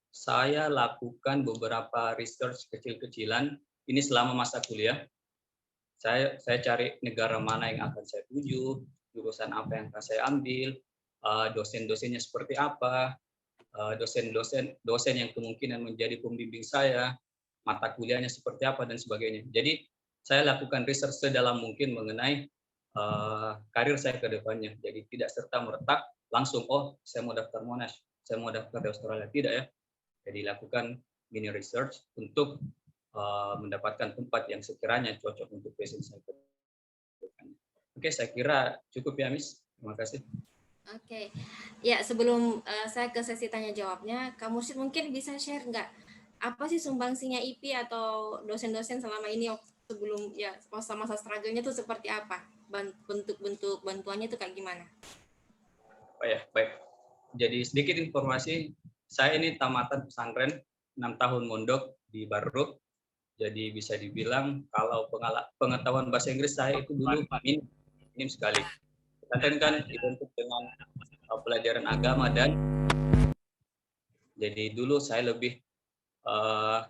Saya lakukan beberapa research kecil-kecilan ini selama masa kuliah. Saya cari negara mana yang akan saya tuju, jurusan apa yang akan saya ambil, dosen-dosennya seperti apa, dosen yang kemungkinan menjadi pembimbing saya, mata kuliahnya seperti apa dan sebagainya. Jadi saya lakukan research sedalam mungkin mengenai karir saya ke depannya. Jadi tidak serta-merta langsung, saya mau daftar Monash, saya mau daftar di Australia. Tidak ya. Jadi lakukan mini research untuk mendapatkan tempat yang sekiranya cocok untuk passion saya. Oke, saya kira cukup ya, Miss. Terima kasih. Oke. Ya, sebelum saya ke sesi tanya jawabnya, Kak Mursyid mungkin bisa share nggak apa sih sumbangsinya IP atau dosen-dosen selama ini sebelum ya masa-masa struggle-nya itu seperti apa? Bentuk-bentuk bantuannya itu kayak gimana? Oh ya, baik. Jadi sedikit informasi, saya ini tamatan pesantren, 6 tahun mondok di Barruk. Jadi bisa dibilang kalau pengetahuan bahasa Inggris saya itu dulu minim sekali. Pesantren kan dibentuk dengan pelajaran agama dan jadi dulu saya lebih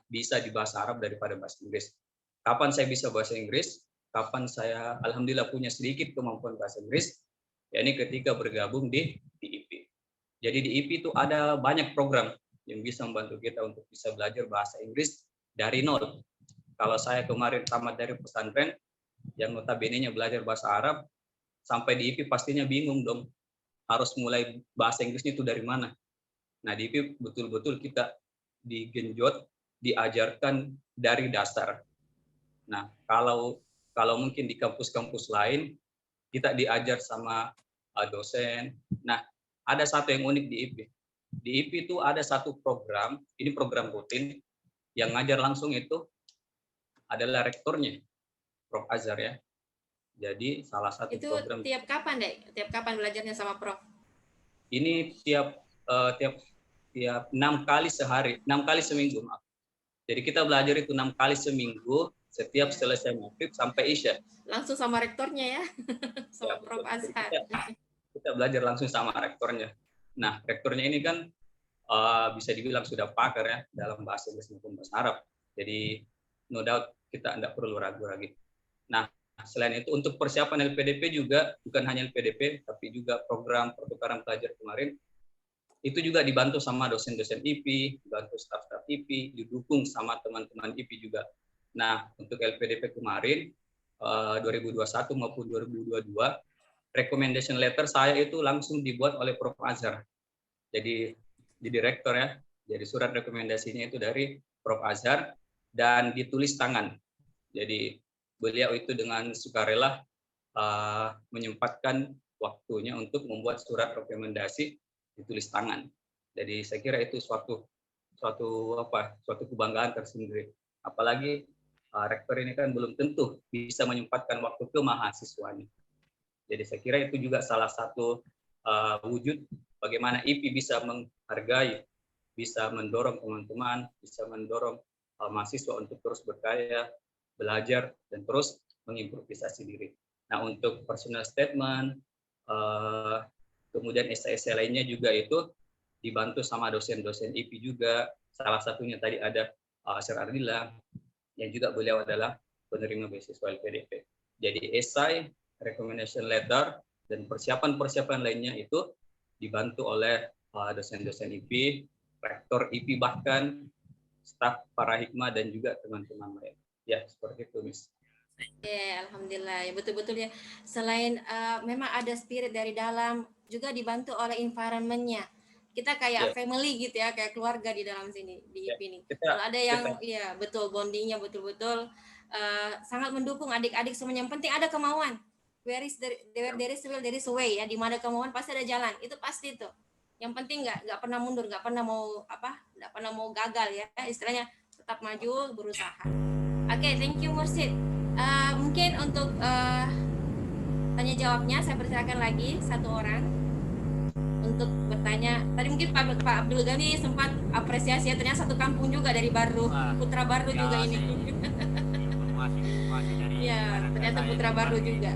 bisa di bahasa Arab daripada bahasa Inggris. Kapan saya bisa bahasa Inggris? Kapan saya alhamdulillah punya sedikit kemampuan bahasa Inggris? Ya ini ketika bergabung di IP. Jadi di IP itu ada banyak program yang bisa membantu kita untuk bisa belajar bahasa Inggris dari nol. Kalau saya kemarin tamat dari pesantren, yang notabene-nya belajar bahasa Arab, sampai di IP pastinya bingung dong, harus mulai bahasa Inggrisnya itu dari mana. Nah di IP betul-betul kita digenjot, diajarkan dari dasar. Nah kalau mungkin di kampus-kampus lain, kita diajar sama dosen. Nah ada satu yang unik di IP. Di IP itu ada satu program, ini program rutin, yang ngajar langsung itu adalah rektornya, Prof. Azhar ya. Jadi salah satu Itu program. tiap kapan, Dek? Tiap kapan belajarnya sama Prof? Ini tiap 6 kali sehari, 6 kali seminggu, maaf. Jadi kita belajar itu 6 kali seminggu, setiap selesai maghrib sampai isya. Langsung sama rektornya ya, sama Ya, Prof betul. Azhar. Kita belajar langsung sama rektornya. Nah, rektornya ini kan bisa dibilang sudah pakar ya dalam bahasa Inggris maupun bahasa Arab. Jadi no doubt kita tidak perlu ragu lagi. Nah, selain itu untuk persiapan LPDP juga bukan hanya LPDP tapi juga program pertukaran pelajar kemarin itu juga dibantu sama dosen-dosen IP, dibantu staf-staf IP, didukung sama teman-teman IP juga. Nah, untuk LPDP kemarin 2021 maupun 2022 recommendation letter saya itu langsung dibuat oleh Prof. Azhar. Jadi di direktur ya. Jadi surat rekomendasinya itu dari Prof. Azhar dan ditulis tangan. Jadi beliau itu dengan sukarela menyempatkan waktunya untuk membuat surat rekomendasi ditulis tangan. Jadi saya kira itu suatu kebanggaan tersendiri. Apalagi rektor ini kan belum tentu bisa menyempatkan waktu ke mahasiswanya. Jadi saya kira itu juga salah satu wujud bagaimana IP bisa menghargai, bisa mendorong teman-teman, bisa mendorong mahasiswa untuk terus berkarya, belajar, dan terus mengimprovisasi diri. Nah, untuk personal statement, kemudian esai-esai lainnya juga itu dibantu sama dosen-dosen IP juga. Salah satunya tadi ada Sir Ardila, yang juga beliau adalah penerima beasiswa LPDP. Jadi esai, recommendation letter, dan persiapan-persiapan lainnya itu dibantu oleh dosen-dosen IP, rektor IP bahkan, staf para hikmah, dan juga teman-teman lain. Ya, seperti itu, Miss. Ya, alhamdulillah. Ya, betul-betul ya. Selain memang ada spirit dari dalam, juga dibantu oleh environment-nya. Kita kayak family gitu ya, kayak keluarga di dalam sini di IP ini. Kalau ada yang ya betul bondingnya betul-betul sangat mendukung adik-adik semuanya. Yang penting ada kemauan. Where there is will, there is a way ya. Di mana kemauan pasti ada jalan. Itu pasti tuh. Yang penting nggak pernah mundur, nggak pernah mau gagal ya. Istilahnya tetap maju, berusaha. Oke, thank you Mursid. Mungkin untuk tanya jawabnya saya persilakan lagi satu orang untuk bertanya. Tadi mungkin Pak Abdul Ghani sempat apresiasi ya, ternyata satu kampung juga dari Baru, Putra Baru juga ini. Informasi dari ya, ternyata Putra Baru juga.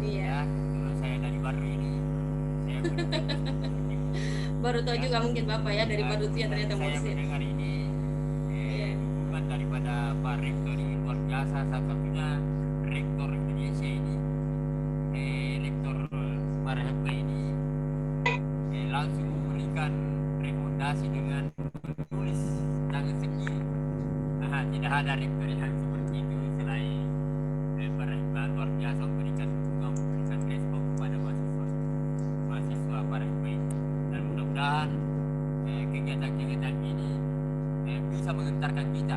Iya. Kalau saya dari Baru ini, saya baru tahu juga mungkin Bapak ya dari Baru itu ya ternyata Mursid. Saya mendengar ini dukungan daripada Pak Rektor ini luar biasa, satu-satunya Rektor Indonesia ini, Rektor para hikmah ini langsung memberikan rekomendasi dengan menulis tangan sendiri. Tidak ada rektor yang seperti itu selain para hikmah luar biasa memberikan dukungan, memberikan respon kepada mahasiswa para hikmah ini. Dan mudah-mudahan kegiatan-kegiatan ini bisa mengantarkan kita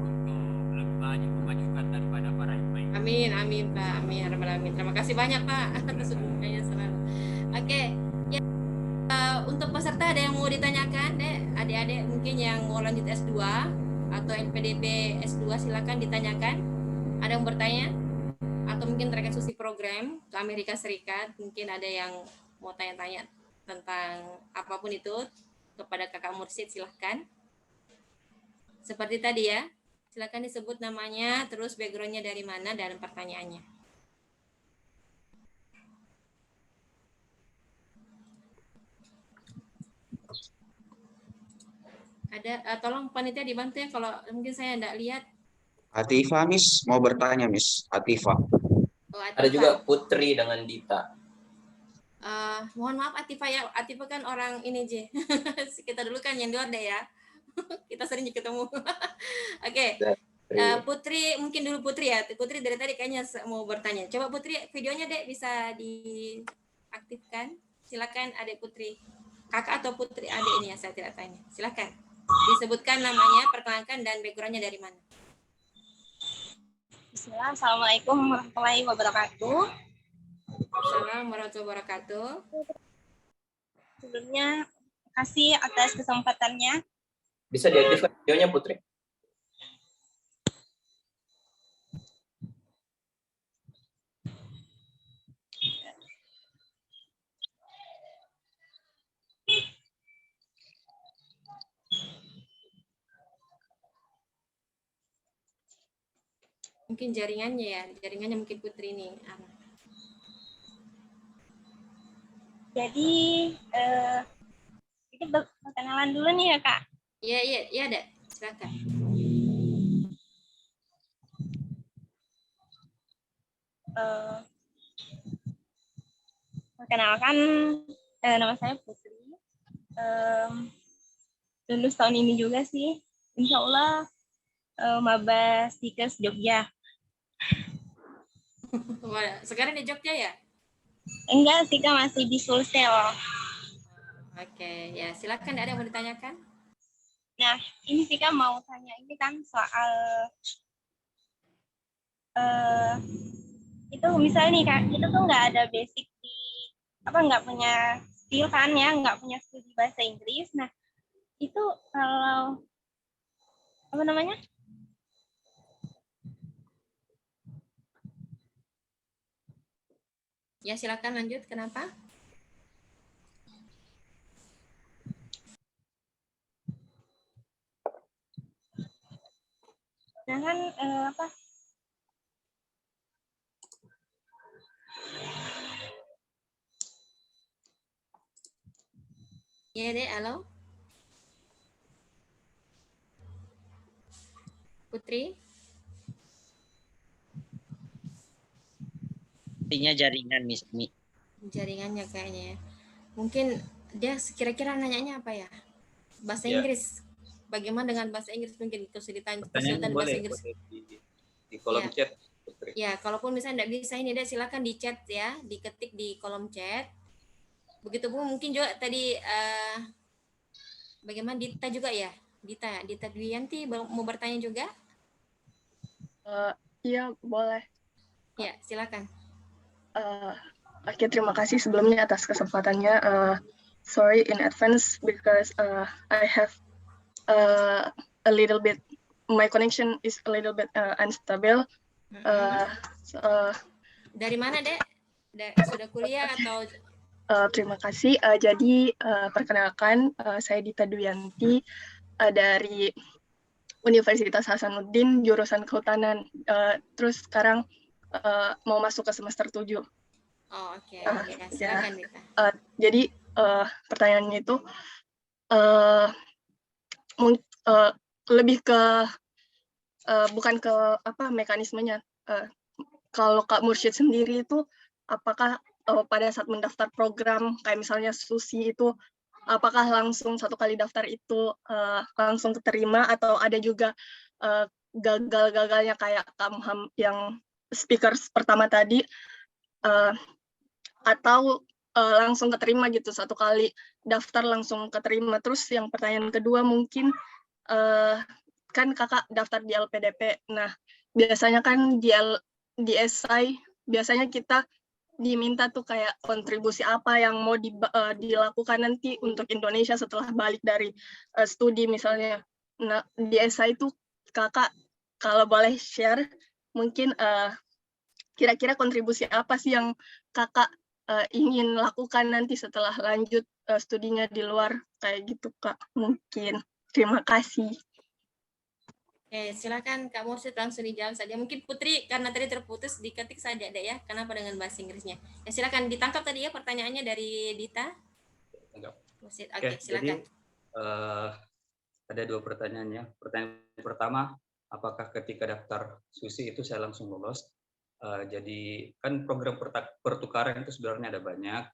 untuk lebih banyak memajukan daripada para hikmah ini. Amin, amin Pak, amin, amin. Terima kasih banyak Pak atas dukungannya selalu. Oke. Untuk peserta ada yang mau ditanyakan, adik-adik mungkin yang mau lanjut S2 atau LPDP S2 silakan ditanyakan. Ada yang bertanya atau mungkin terkait susi program ke Amerika Serikat, mungkin ada yang mau tanya-tanya tentang apapun itu kepada Kakak Mursid, silakan. Seperti tadi ya, silakan disebut namanya, terus background-nya dari mana dan pertanyaannya. Ada, tolong panitia dibantu ya kalau mungkin saya tidak lihat. Atifah, Miss, mau bertanya, Miss. Atifah. Oh, Atifah. Ada juga Putri dengan Dita. Mohon maaf Atifah ya, Atifah kan orang ini J. Kita dulu kan yang di Orde ya. Kita sering ketemu. Oke. Putri, mungkin dulu Putri ya. Putri dari tadi kayaknya mau bertanya. Coba Putri, videonya Dek bisa diaktifkan. Silakan Adek Putri. Kakak atau Putri adik ini ya, saya tidak tanya. Silakan. Disebutkan namanya, perkenalkan, dan background-nya dari mana. Bismillah, Assalamualaikum warahmatullahi wabarakatuh. Assalamualaikum warahmatullahi wabarakatuh. Sebelumnya, kasih atas kesempatannya. Bisa diaktifkan videonya, Putri? Mungkin jaringannya mungkin Putri ini. Jadi, ini perkenalan dulu nih ya, Kak. Iya, ada. Silakan. Perkenalkan, nama saya Putri. Lulus tahun ini juga sih. Insya Allah maba Stikers Jogja. Sekarang di Jogja ya? Enggak sih, Kak, masih di Sulsel. Oke, ya silakan, ada yang mau ditanyakan? Nah, ini sih Kak mau tanya ini kan soal itu misalnya nih Kak, kita tuh nggak ada basic di nggak punya skill kan ya, nggak punya studi bahasa Inggris. Nah, itu kalau apa namanya? Ya, silakan lanjut. Kenapa? Nah kan apa? Ya deh, halo. Putri? Artinya jaringan, Miss Mi. Jaringannya kayaknya ya. Mungkin dia kira-kira nanyanya apa ya? Bahasa Inggris. Bagaimana dengan bahasa Inggris? Mungkin kesulitan bahasa Inggris. Di kolom chat. Ya, kalaupun misalnya tidak bisa ini, silakan di chat ya, diketik di kolom chat. Begitupun mungkin juga tadi bagaimana Dita juga ya? Dita Dwiyanti mau bertanya juga? Iya, boleh. Ya, silakan. Oke, terima kasih sebelumnya atas kesempatannya. Sorry in advance because I have a little bit, my connection is a little bit unstable. Dari mana, Dek? Sudah kuliah atau? Terima kasih. Jadi perkenalkan, saya Dita Dwiyanti dari Universitas Hasanuddin, jurusan Kehutanan. Terus sekarang mau masuk ke semester 7. Oh, oke. Ya, silakan, Dita. Jadi pertanyaannya itu lebih ke bukan ke apa mekanismenya. Kalau Kak Mursyid sendiri itu apakah pada saat mendaftar program kayak misalnya SUSI itu apakah langsung satu kali daftar itu langsung keterima atau ada juga gagal-gagalnya kayak Kamham yang speaker pertama tadi atau langsung keterima gitu, satu kali daftar langsung keterima. Terus yang pertanyaan kedua mungkin kan kakak daftar di LPDP. Nah, biasanya kan di esai biasanya kita diminta tuh kayak kontribusi apa yang mau dilakukan nanti untuk Indonesia setelah balik dari studi misalnya. Nah, di esai itu kakak kalau boleh share mungkin kira-kira kontribusi apa sih yang kakak ingin lakukan nanti setelah lanjut studinya di luar kayak gitu Kak, mungkin. Terima kasih. Oke, silakan Kak Mursyid langsung dijawab saja. Mungkin Putri karena tadi terputus diketik saja deh ya. Kenapa dengan bahasa Inggrisnya? Ya, silakan ditangkap tadi ya pertanyaannya dari Dita. Mursyid. Oke, silakan. Jadi ada 2 pertanyaannya. Pertanyaan pertama, apakah ketika daftar SUSI itu saya langsung lolos? Jadi kan program pertukaran itu sebenarnya ada banyak.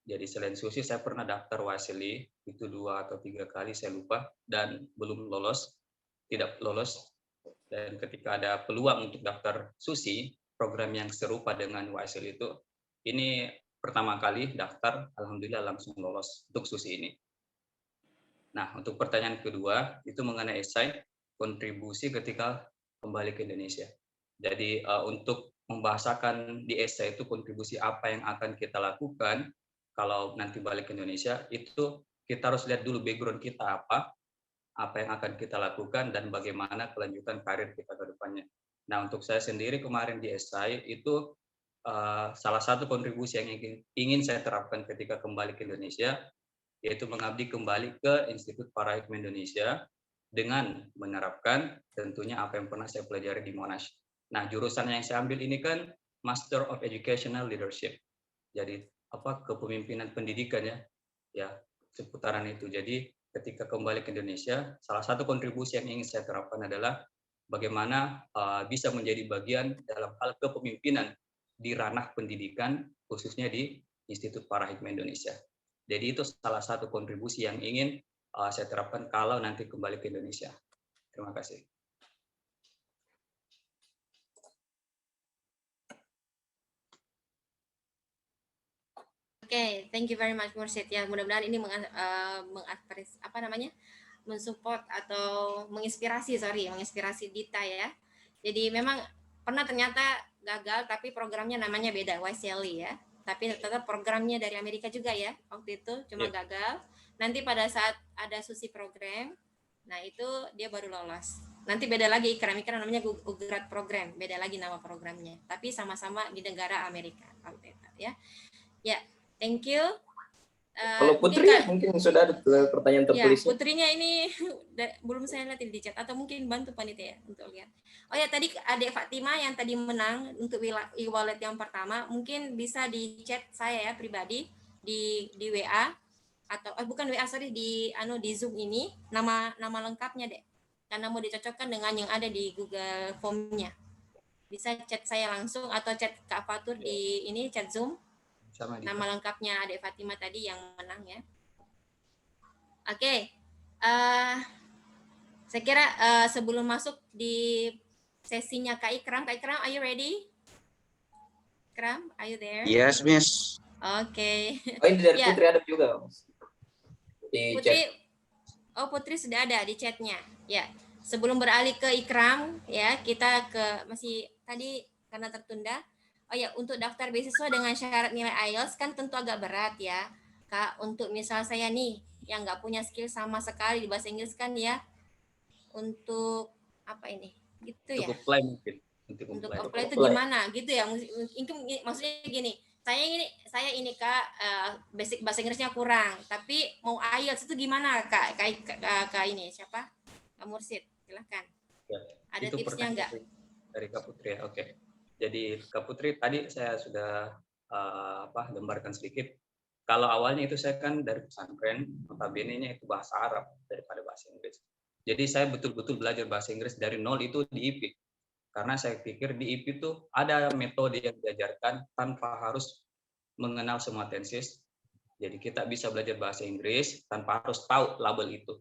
Jadi selain SUSI saya pernah daftar WASELI itu 2 atau 3 kali saya lupa dan belum lolos. Tidak lolos, dan ketika ada peluang untuk daftar SUSI, program yang serupa dengan WASL itu, ini pertama kali daftar, alhamdulillah langsung lolos untuk SUSI ini. Nah, untuk pertanyaan kedua, itu mengenai esai, kontribusi ketika kembali ke Indonesia. Jadi untuk membahasakan di esai itu kontribusi apa yang akan kita lakukan, kalau nanti balik ke Indonesia itu kita harus lihat dulu background kita apa yang akan kita lakukan dan bagaimana kelanjutan karir kita ke depannya. Nah, untuk saya sendiri kemarin di SI itu salah satu kontribusi yang ingin saya terapkan ketika kembali ke Indonesia, yaitu mengabdi kembali ke Institut Paradigma Indonesia dengan menerapkan tentunya apa yang pernah saya pelajari di Monash. Nah, jurusan yang saya ambil ini kan Master of Educational Leadership. Jadi kepemimpinan pendidikan ya seputaran itu. Jadi ketika kembali ke Indonesia, salah satu kontribusi yang ingin saya terapkan adalah bagaimana bisa menjadi bagian dalam hal kepemimpinan di ranah pendidikan, khususnya di Institut Paradigma Indonesia. Jadi itu salah satu kontribusi yang ingin saya terapkan kalau nanti kembali ke Indonesia. Terima kasih. Oke, thank you very much Mursyid. Ya, mudah-mudahan ini mensupport atau menginspirasi Dita ya. Jadi memang pernah ternyata gagal, tapi programnya namanya beda, YCLE ya. Tapi tetap programnya dari Amerika juga ya. Waktu itu cuma gagal. Nanti pada saat ada SUSI program, nah itu dia baru lolos. Nanti beda lagi ikram namanya UGRAD program, beda lagi nama programnya. Tapi sama-sama di negara Amerika waktu itu ya. Ya, thank you. Kalau Putri mungkin sudah ada pertanyaan tertulis. Ya, Putrinya ini belum saya lihat di chat, atau mungkin bantu panitia untuk lihat. Oh ya, tadi adik Fatima yang tadi menang untuk e-wallet yang pertama, mungkin bisa di chat saya ya pribadi di WA atau bukan WA di Zoom ini nama lengkapnya deh. Karena mau dicocokkan dengan yang ada di Google Form-nya. Bisa chat saya langsung atau chat Kak Fatur di ini chat Zoom. Nama lengkapnya adik Fatima tadi yang menang ya. Oke. Saya kira sebelum masuk di sesinya Kak Ikram, are you ready? Ikram, are you there? Yes, Miss. Oke. Oh, ini dari Putri ada juga. Putri sudah ada di chatnya. Ya. Sebelum beralih ke Ikram, ya kita masih tadi karena tertunda. Oh ya, untuk daftar beasiswa dengan syarat nilai IELTS kan tentu agak berat ya, Kak. Untuk misal saya nih yang nggak punya skill sama sekali di bahasa Inggris kan ya, untuk apa ini, gitu ya? Untuk apply mungkin. Untuk apply itu gimana, gitu ya? Maksudnya gini, saya ini Kak, basic bahasa Inggrisnya kurang, tapi mau IELTS itu gimana Kak? Kak ini siapa? Kak Mursyid, silakan. Ya, ada tipsnya nggak? Dari Kak Putri, oke. Jadi Kak Putri tadi saya sudah gambarkan sedikit. Kalau awalnya itu saya kan dari pesantren, notabene-nya itu bahasa Arab daripada bahasa Inggris. Jadi saya betul-betul belajar bahasa Inggris dari nol itu di IPI. Karena saya pikir di IPI itu ada metode yang diajarkan tanpa harus mengenal semua tenses. Jadi kita bisa belajar bahasa Inggris tanpa harus tahu label itu.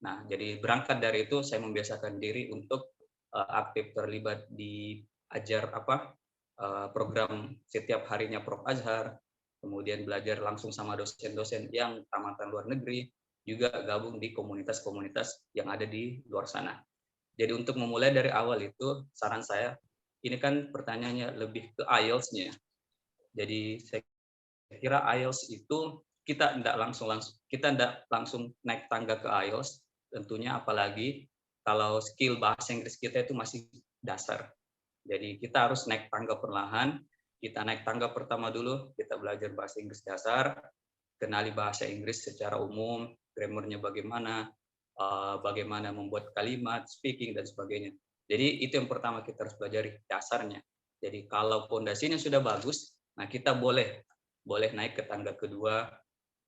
Nah, jadi berangkat dari itu saya membiasakan diri untuk aktif terlibat di program setiap harinya Prof Azhar, kemudian belajar langsung sama dosen-dosen yang tamatan luar negeri, juga gabung di komunitas-komunitas yang ada di luar sana. Jadi untuk memulai dari awal itu, saran saya, ini kan pertanyaannya lebih ke IELTS-nya. Jadi saya kira IELTS itu kita tidak langsung naik tangga ke IELTS, tentunya apalagi kalau skill bahasa Inggris kita itu masih dasar. Jadi kita harus naik tangga perlahan. Kita naik tangga pertama dulu, kita belajar bahasa Inggris dasar, kenali bahasa Inggris secara umum, grammarnya bagaimana, bagaimana membuat kalimat, speaking, dan sebagainya. Jadi itu yang pertama kita harus pelajari dasarnya. Jadi kalau fondasinya sudah bagus, nah kita boleh naik ke tangga kedua,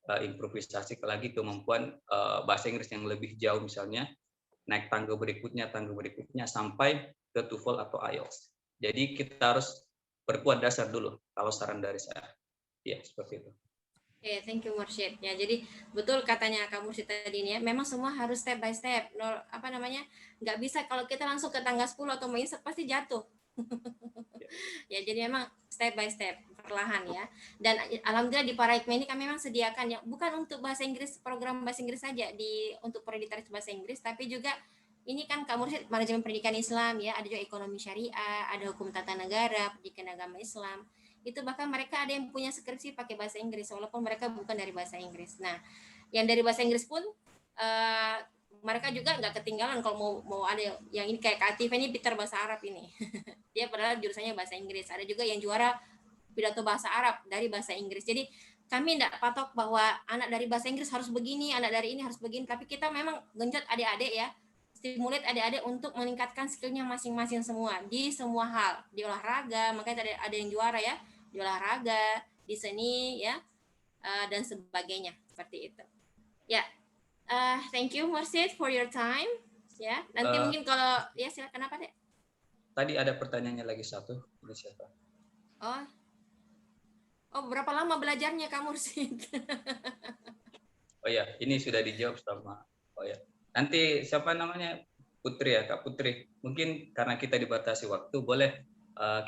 improvisasi lagi kemampuan bahasa Inggris yang lebih jauh misalnya, naik tangga berikutnya sampai ke TOEFL atau IELTS. Jadi kita harus perkuat dasar dulu kalau saran dari saya. Ya, seperti itu. Oke, thank you Mursyid. Ya, jadi betul katanya Kak Mursyid tadi ini ya, memang semua harus step by step. Nggak bisa kalau kita langsung ke tangga 10 atau mindset pasti jatuh. Ya, jadi memang step by step, perlahan ya. Dan alhamdulillah di Paradigma ini kami memang sediakan ya, bukan untuk bahasa Inggris, program bahasa Inggris saja untuk prioritas bahasa Inggris, tapi juga ini kan Kak Mursyid manajemen pendidikan Islam ya, ada juga ekonomi syariah, ada hukum tata negara, pendidikan agama Islam. itu bahkan mereka ada yang punya skripsi pakai bahasa Inggris walaupun mereka bukan dari bahasa Inggris. Nah, yang dari bahasa Inggris pun mereka juga nggak ketinggalan kalau mau ada yang ini kayak Kak Atif ini pintar bahasa Arab ini. Dia padahal jurusannya bahasa Inggris. Ada juga yang juara pidato bahasa Arab dari bahasa Inggris. Jadi kami tidak patok bahwa anak dari bahasa Inggris harus begini, anak dari ini harus begini, tapi kita memang genjot adik-adik ya, stimulate adik-adik untuk meningkatkan skillnya masing-masing semua di semua hal, di olahraga, makanya ada yang juara ya, di olahraga, di seni ya, dan sebagainya seperti itu. Ya, thank you Mursid for your time. Ya, nanti mungkin kalau ya silakan apa deh? Tadi ada pertanyaannya lagi satu, ini siapa? Oh, berapa lama belajarnya Kak Mursid? Oh ya, ini sudah dijawab sama. Oh ya, nanti siapa namanya Putri ya, Kak Putri. Mungkin karena kita dibatasi waktu, boleh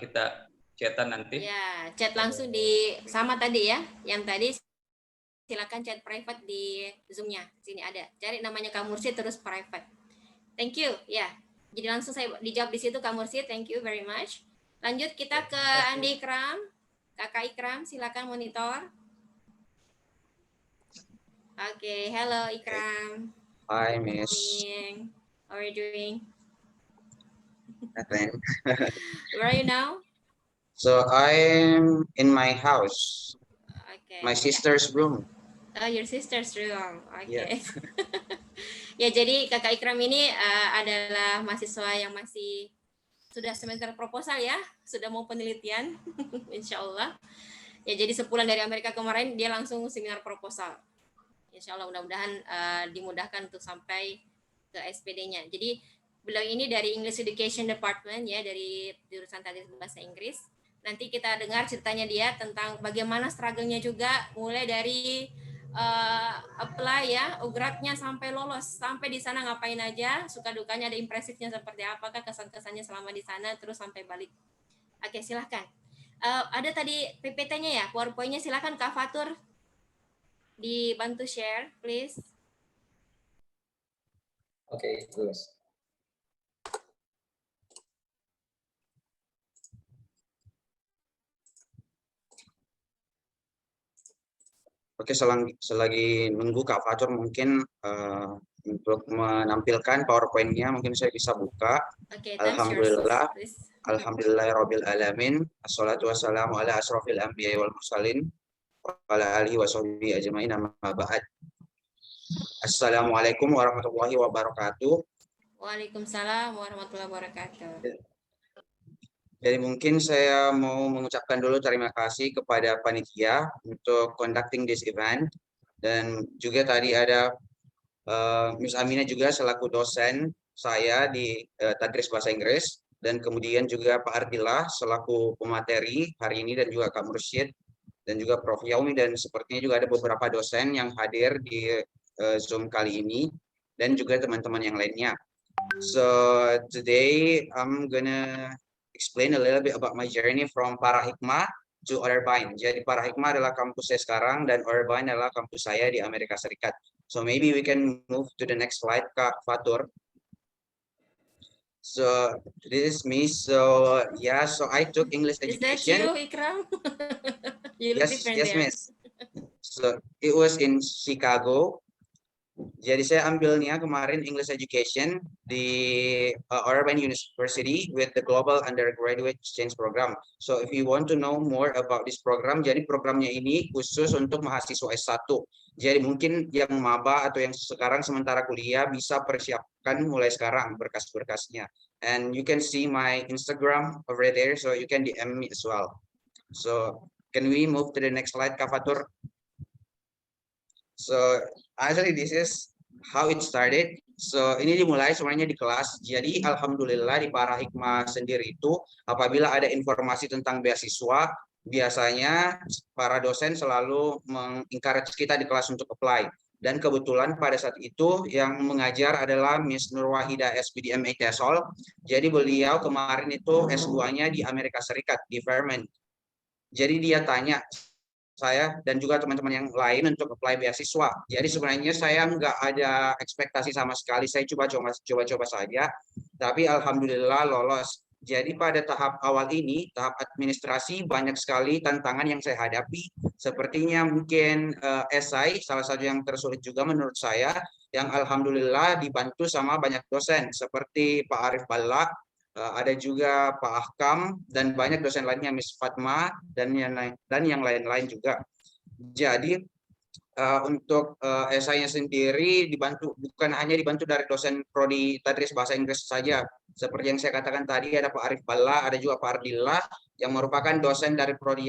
kita chatan nanti. Ya, chat langsung di sama tadi ya, yang tadi silakan chat private di Zoom-nya. Sini ada. Cari namanya Kak Mursid terus private. Thank you. Ya. Jadi langsung saya dijawab di situ Kak Mursid. Thank you very much. Lanjut kita ke Andi Ikram. Kakak Ikram, silakan monitor. Oke, hello Ikram. Hi, Miss. Morning. How are you doing? Nothing. Where are you now? So I'm in my house. Okay. My sister's room. Oh, your sister's room. Oke. Yeah. Ya, jadi Kakak Ikram ini adalah mahasiswa yang masih sudah semester proposal ya, sudah mau penelitian, insya Allah. Ya, jadi sepulang dari Amerika kemarin dia langsung seminar proposal. Insya Allah mudah-mudahan dimudahkan untuk sampai ke SPD-nya. Jadi beliau ini dari English Education Department ya, dari jurusan tadi bahasa Inggris. Nanti kita dengar ceritanya dia tentang bagaimana struggle-nya juga, mulai dari apply ya, ugratnya sampai lolos, sampai di sana ngapain aja, suka dukanya, ada impresifnya seperti apakah, kesan-kesannya selama di sana, terus sampai balik. Oke, silahkan. Ada tadi PPT-nya ya, PowerPoint-nya, silahkan Kak Fatur dibantu share, please. Oke, terus. Oke, selagi nunggu Kak Fatur mungkin untuk menampilkan PowerPoint-nya mungkin saya bisa buka. Okay, Alhamdulillah. Alhamdulillahirabbil alamin. Assalatu wassalamu ala asrofil anbiya'i wal mursalin wa ala alihi wa sahbihi ajmain, amma ba'd. Assalamualaikum warahmatullahi wabarakatuh. Waalaikumsalam warahmatullahi wabarakatuh. Jadi mungkin saya mau mengucapkan dulu terima kasih kepada panitia untuk conducting this event, dan juga tadi ada Miss Amina juga selaku dosen saya di Tadris Bahasa Inggris, dan kemudian juga Pak Ardillah selaku pemateri hari ini, dan juga Kak Mursyid, dan juga Prof. Yaumi, dan sepertinya juga ada beberapa dosen yang hadir di Zoom kali ini, dan juga teman-teman yang lainnya. So today I'm gonna explain a little bit about my journey from Parahikmah to Irvine. Jadi Parahikmah adalah kampus saya sekarang, dan Irvine adalah kampus saya di Amerika Serikat. So maybe we can move to the next slide, Kak Fatur. So this is me. So yeah, so I took English education. Is that you, Ikram? You look different Yes, there. Miss. So it was in Chicago. Jadi saya ambilnya kemarin English Education di Irvine University with the Global Undergraduate Exchange Program. So if you want to know more about this program, jadi programnya ini khusus untuk mahasiswa S1. Jadi mungkin yang maba atau yang sekarang sementara kuliah bisa persiapkan mulai sekarang berkas-berkasnya. And you can see my Instagram over there, so you can DM me as well. So can we move to the next slide, Kak Fatur? So actually this is how it started. So ini dimulai sebenarnya di kelas. Jadi alhamdulillah di Parahikmah sendiri itu apabila ada informasi tentang beasiswa, biasanya para dosen selalu mengencourage kita di kelas untuk apply. Dan kebetulan pada saat itu yang mengajar adalah Miss Nurwahida SPDMA TESOL. Jadi beliau kemarin itu S2-nya di Amerika Serikat, di Vermont. Jadi dia tanya saya dan juga teman-teman yang lain untuk apply beasiswa. Jadi sebenarnya saya nggak ada ekspektasi sama sekali. Saya coba-coba saja, tapi alhamdulillah lolos. Jadi pada tahap awal ini, tahap administrasi, banyak sekali tantangan yang saya hadapi. Sepertinya mungkin esai, salah satu yang tersulit juga menurut saya, yang alhamdulillah dibantu sama banyak dosen, seperti Pak Arif Balla, ada juga Pak Ahkam, dan banyak dosen lainnya, Miss Fatma, dan yang lain-lain juga. Jadi untuk esainya sendiri dibantu, bukan hanya dibantu dari dosen prodi tadris bahasa Inggris saja. Seperti yang saya katakan tadi, ada Pak Arif Balla, ada juga Pak Ardillah yang merupakan dosen dari prodi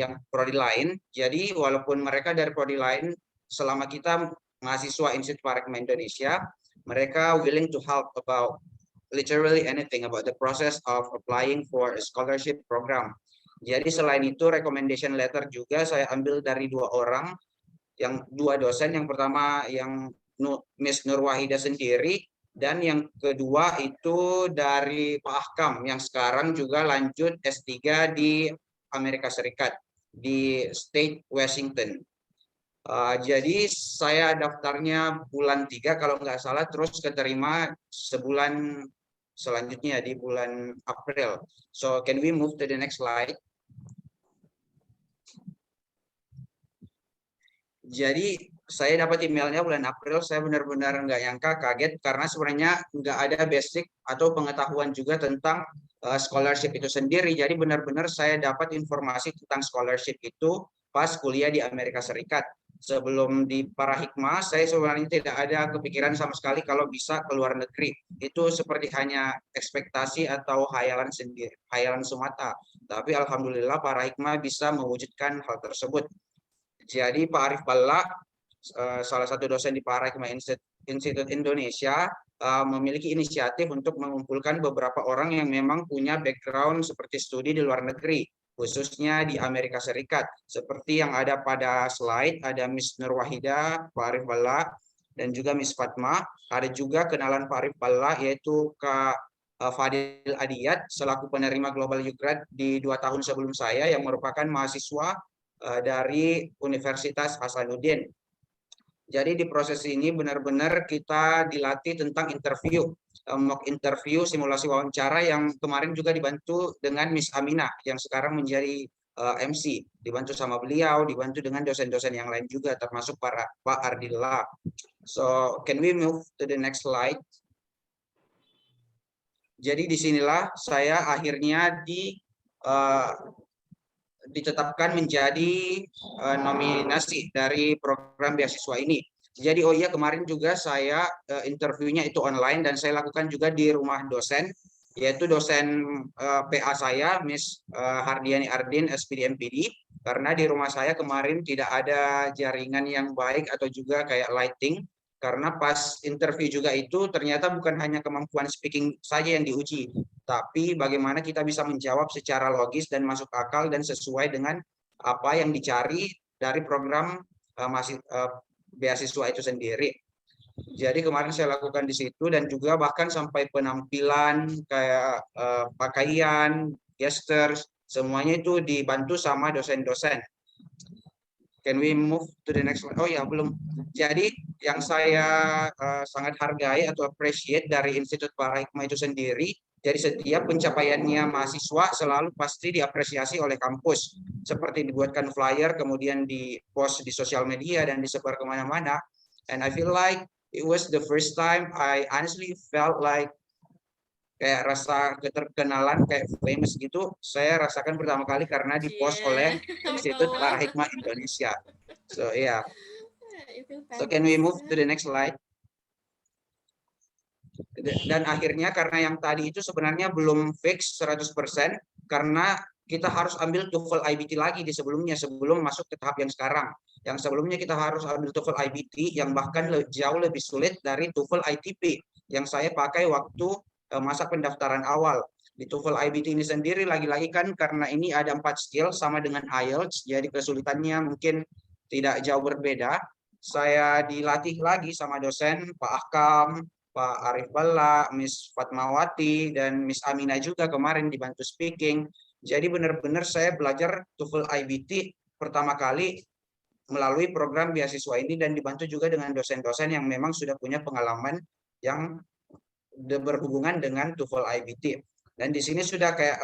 lain. Jadi walaupun mereka dari prodi lain, selama kita mahasiswa Institut Paradigma Indonesia, mereka willing to help about literally anything about the process of applying for a scholarship program. Jadi selain itu recommendation letter juga saya ambil dari dua dosen. Yang pertama yang Miss Nur Wahida sendiri, dan yang kedua itu dari Pak Ahkam yang sekarang juga lanjut S3 di Amerika Serikat di State Washington. Jadi saya daftarnya bulan 3 kalau nggak salah, terus keterima sebulan selanjutnya di bulan April. So can we move to the next slide? Jadi saya dapat emailnya bulan April, saya benar-benar nggak nyangka, kaget, karena sebenarnya nggak ada basic atau pengetahuan juga tentang scholarship itu sendiri. Jadi benar-benar saya dapat informasi tentang scholarship itu pas kuliah di Amerika Serikat. Sebelum di Parahikma, saya sebenarnya tidak ada kepikiran sama sekali kalau bisa ke luar negeri. Itu seperti hanya ekspektasi atau hayalan sendiri, hayalan semata. Tapi alhamdulillah Parahikma bisa mewujudkan hal tersebut. Jadi Pak Arif Balla, salah satu dosen di Parahikma Institute Indonesia, memiliki inisiatif untuk mengumpulkan beberapa orang yang memang punya background seperti studi di luar negeri, khususnya di Amerika Serikat. Seperti yang ada pada slide, ada Miss Nur Wahida, Pak Arif Balla, dan juga Miss Fatma. Ada juga kenalan Pak Arif Balla, yaitu Kak Fadil Adiyat, selaku penerima Global Ugrad di 2 tahun sebelum saya, yang merupakan mahasiswa dari Universitas Hasanuddin. Jadi di proses ini benar-benar kita dilatih tentang interview, mock interview, simulasi wawancara, yang kemarin juga dibantu dengan Miss Aminah yang sekarang menjadi MC, dibantu sama beliau, dibantu dengan dosen-dosen yang lain juga, termasuk Pak Ardillah. So can we move to the next slide? Jadi disinilah saya akhirnya ditetapkan menjadi nominasi dari program beasiswa ini. Jadi oh iya, kemarin juga saya interviewnya itu online, dan saya lakukan juga di rumah dosen, yaitu dosen PA saya, Miss Hardiani Ardin, SPD MPD, karena di rumah saya kemarin tidak ada jaringan yang baik atau juga kayak lighting. Karena pas interview juga itu ternyata bukan hanya kemampuan speaking saja yang diuji, tapi bagaimana kita bisa menjawab secara logis dan masuk akal dan sesuai dengan apa yang dicari dari program beasiswa itu sendiri. Jadi kemarin saya lakukan di situ, dan juga bahkan sampai penampilan kayak pakaian, gestures, semuanya itu dibantu sama dosen-dosen. Can we move to the next one? Oh ya, belum. Jadi yang saya sangat hargai atau appreciate dari Institut Parahikma itu sendiri, jadi setiap pencapaiannya mahasiswa selalu pasti diapresiasi oleh kampus. Seperti dibuatkan flyer, kemudian di-post di sosial media, dan disebar kemana-mana. And I feel like it was the first time I honestly felt like kayak rasa keterkenalan, kayak famous gitu, saya rasakan pertama kali karena di-post oleh Institut Parahikma Indonesia. So yeah. So can we move to the next slide? Dan akhirnya karena yang tadi itu sebenarnya belum fix 100%, karena kita harus ambil TOEFL IBT lagi di sebelumnya, sebelum masuk ke tahap yang sekarang. Yang sebelumnya kita harus ambil TOEFL IBT yang bahkan jauh lebih sulit dari TOEFL ITP yang saya pakai waktu masa pendaftaran awal. Di TOEFL IBT ini sendiri lagi-lagi kan karena ini ada 4 skill sama dengan IELTS, jadi kesulitannya mungkin tidak jauh berbeda. Saya dilatih lagi sama dosen Pak Ahkam, Pak Arif Balla, Miss Fatmawati, dan Miss Aminah juga kemarin dibantu speaking. Jadi benar-benar saya belajar TOEFL IBT pertama kali melalui program beasiswa ini, dan dibantu juga dengan dosen-dosen yang memang sudah punya pengalaman yang berhubungan dengan TOEFL IBT. Dan di sini sudah kayak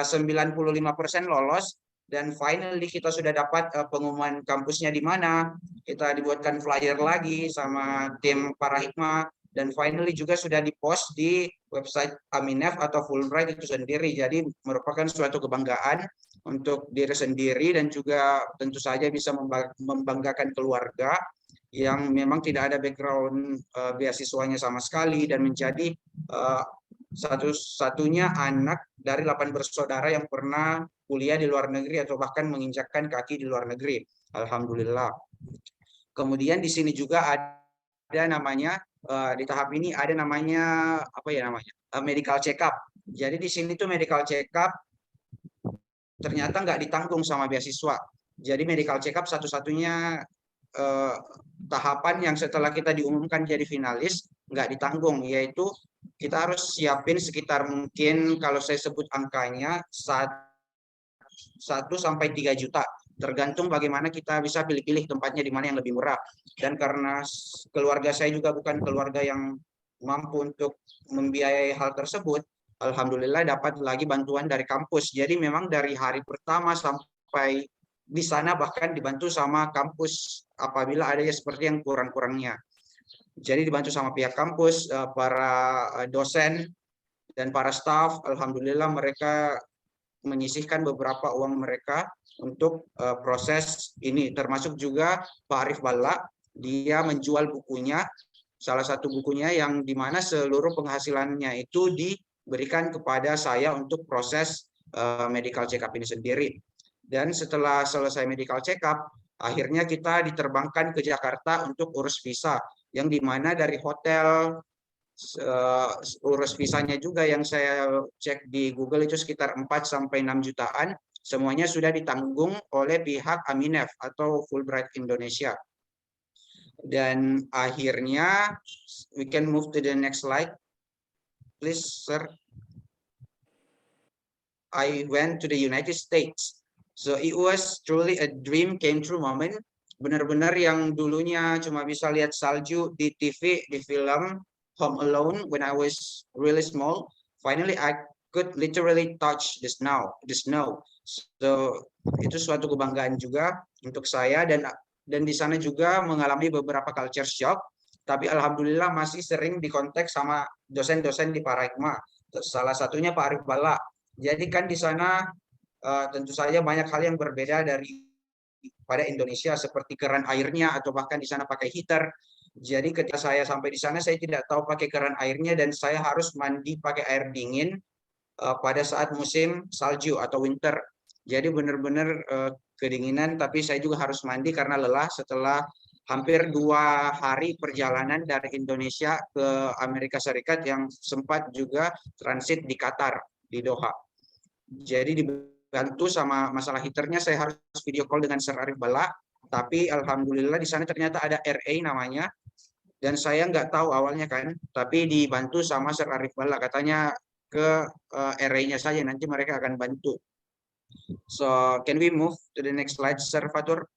95% lolos. Dan finally kita sudah dapat pengumuman kampusnya di mana. Kita dibuatkan flyer lagi sama tim para hikmah. Dan finally juga sudah dipost di website Aminef atau Fulbright itu sendiri. Jadi merupakan suatu kebanggaan untuk diri sendiri dan juga tentu saja bisa membanggakan keluarga yang memang tidak ada background beasiswanya sama sekali dan menjadi satu-satunya anak dari 8 bersaudara yang pernah kuliah di luar negeri atau bahkan menginjakkan kaki di luar negeri. Alhamdulillah. Kemudian di sini juga ada namanya di tahap ini ada namanya apa ya namanya medical check up. Jadi di sini tuh medical check up ternyata nggak ditanggung sama beasiswa. Jadi medical check up satu-satunya tahapan yang setelah kita diumumkan jadi finalis nggak ditanggung, yaitu kita harus siapin sekitar mungkin kalau saya sebut angkanya 1 sampai 3 juta. Tergantung bagaimana kita bisa pilih-pilih tempatnya di mana yang lebih murah. Dan karena keluarga saya juga bukan keluarga yang mampu untuk membiayai hal tersebut, alhamdulillah dapat lagi bantuan dari kampus. Jadi memang dari hari pertama sampai di sana bahkan dibantu sama kampus apabila ada ya seperti yang kurang-kurangnya. Jadi dibantu sama pihak kampus, para dosen dan para staf. Alhamdulillah mereka menyisihkan beberapa uang mereka untuk proses ini, termasuk juga Pak Arif Balla, dia menjual bukunya, salah satu bukunya yang dimana seluruh penghasilannya itu diberikan kepada saya untuk proses medical check up ini sendiri. Dan setelah selesai medical check up, akhirnya kita diterbangkan ke Jakarta untuk urus visa, yang dimana dari hotel urus visanya juga yang saya cek di Google itu sekitar 4 sampai 6 jutaan. Semuanya sudah ditanggung oleh pihak Aminef atau Fulbright Indonesia. Dan akhirnya, we can move to the next slide. Please, sir. I went to the United States. So it was truly a dream came true moment. Benar-benar yang dulunya cuma bisa lihat salju di TV, di film Home Alone when I was really small. Finally, I could literally touch the snow. So itu suatu kebanggaan juga untuk saya dan di sana juga mengalami beberapa culture shock. Tapi alhamdulillah masih sering dikontak sama dosen-dosen di Paraikma. Salah satunya Pak Arif Balla. Jadi kan di sana tentu saja banyak hal yang berbeda dari pada Indonesia seperti keran airnya atau bahkan di sana pakai heater. Jadi ketika saya sampai di sana saya tidak tahu pakai keran airnya dan saya harus mandi pakai air dingin pada saat musim salju atau winter. Jadi benar-benar kedinginan, tapi saya juga harus mandi karena lelah setelah hampir 2 hari perjalanan dari Indonesia ke Amerika Serikat yang sempat juga transit di Qatar, di Doha. Jadi dibantu sama masalah heaternya, saya harus video call dengan Sir Arif Balla, tapi alhamdulillah di sana ternyata ada RA namanya, dan saya nggak tahu awalnya kan, tapi dibantu sama Sir Arif Balla, katanya ke RA-nya saja, nanti mereka akan bantu. So can we move to the next slide, Sir Fatur?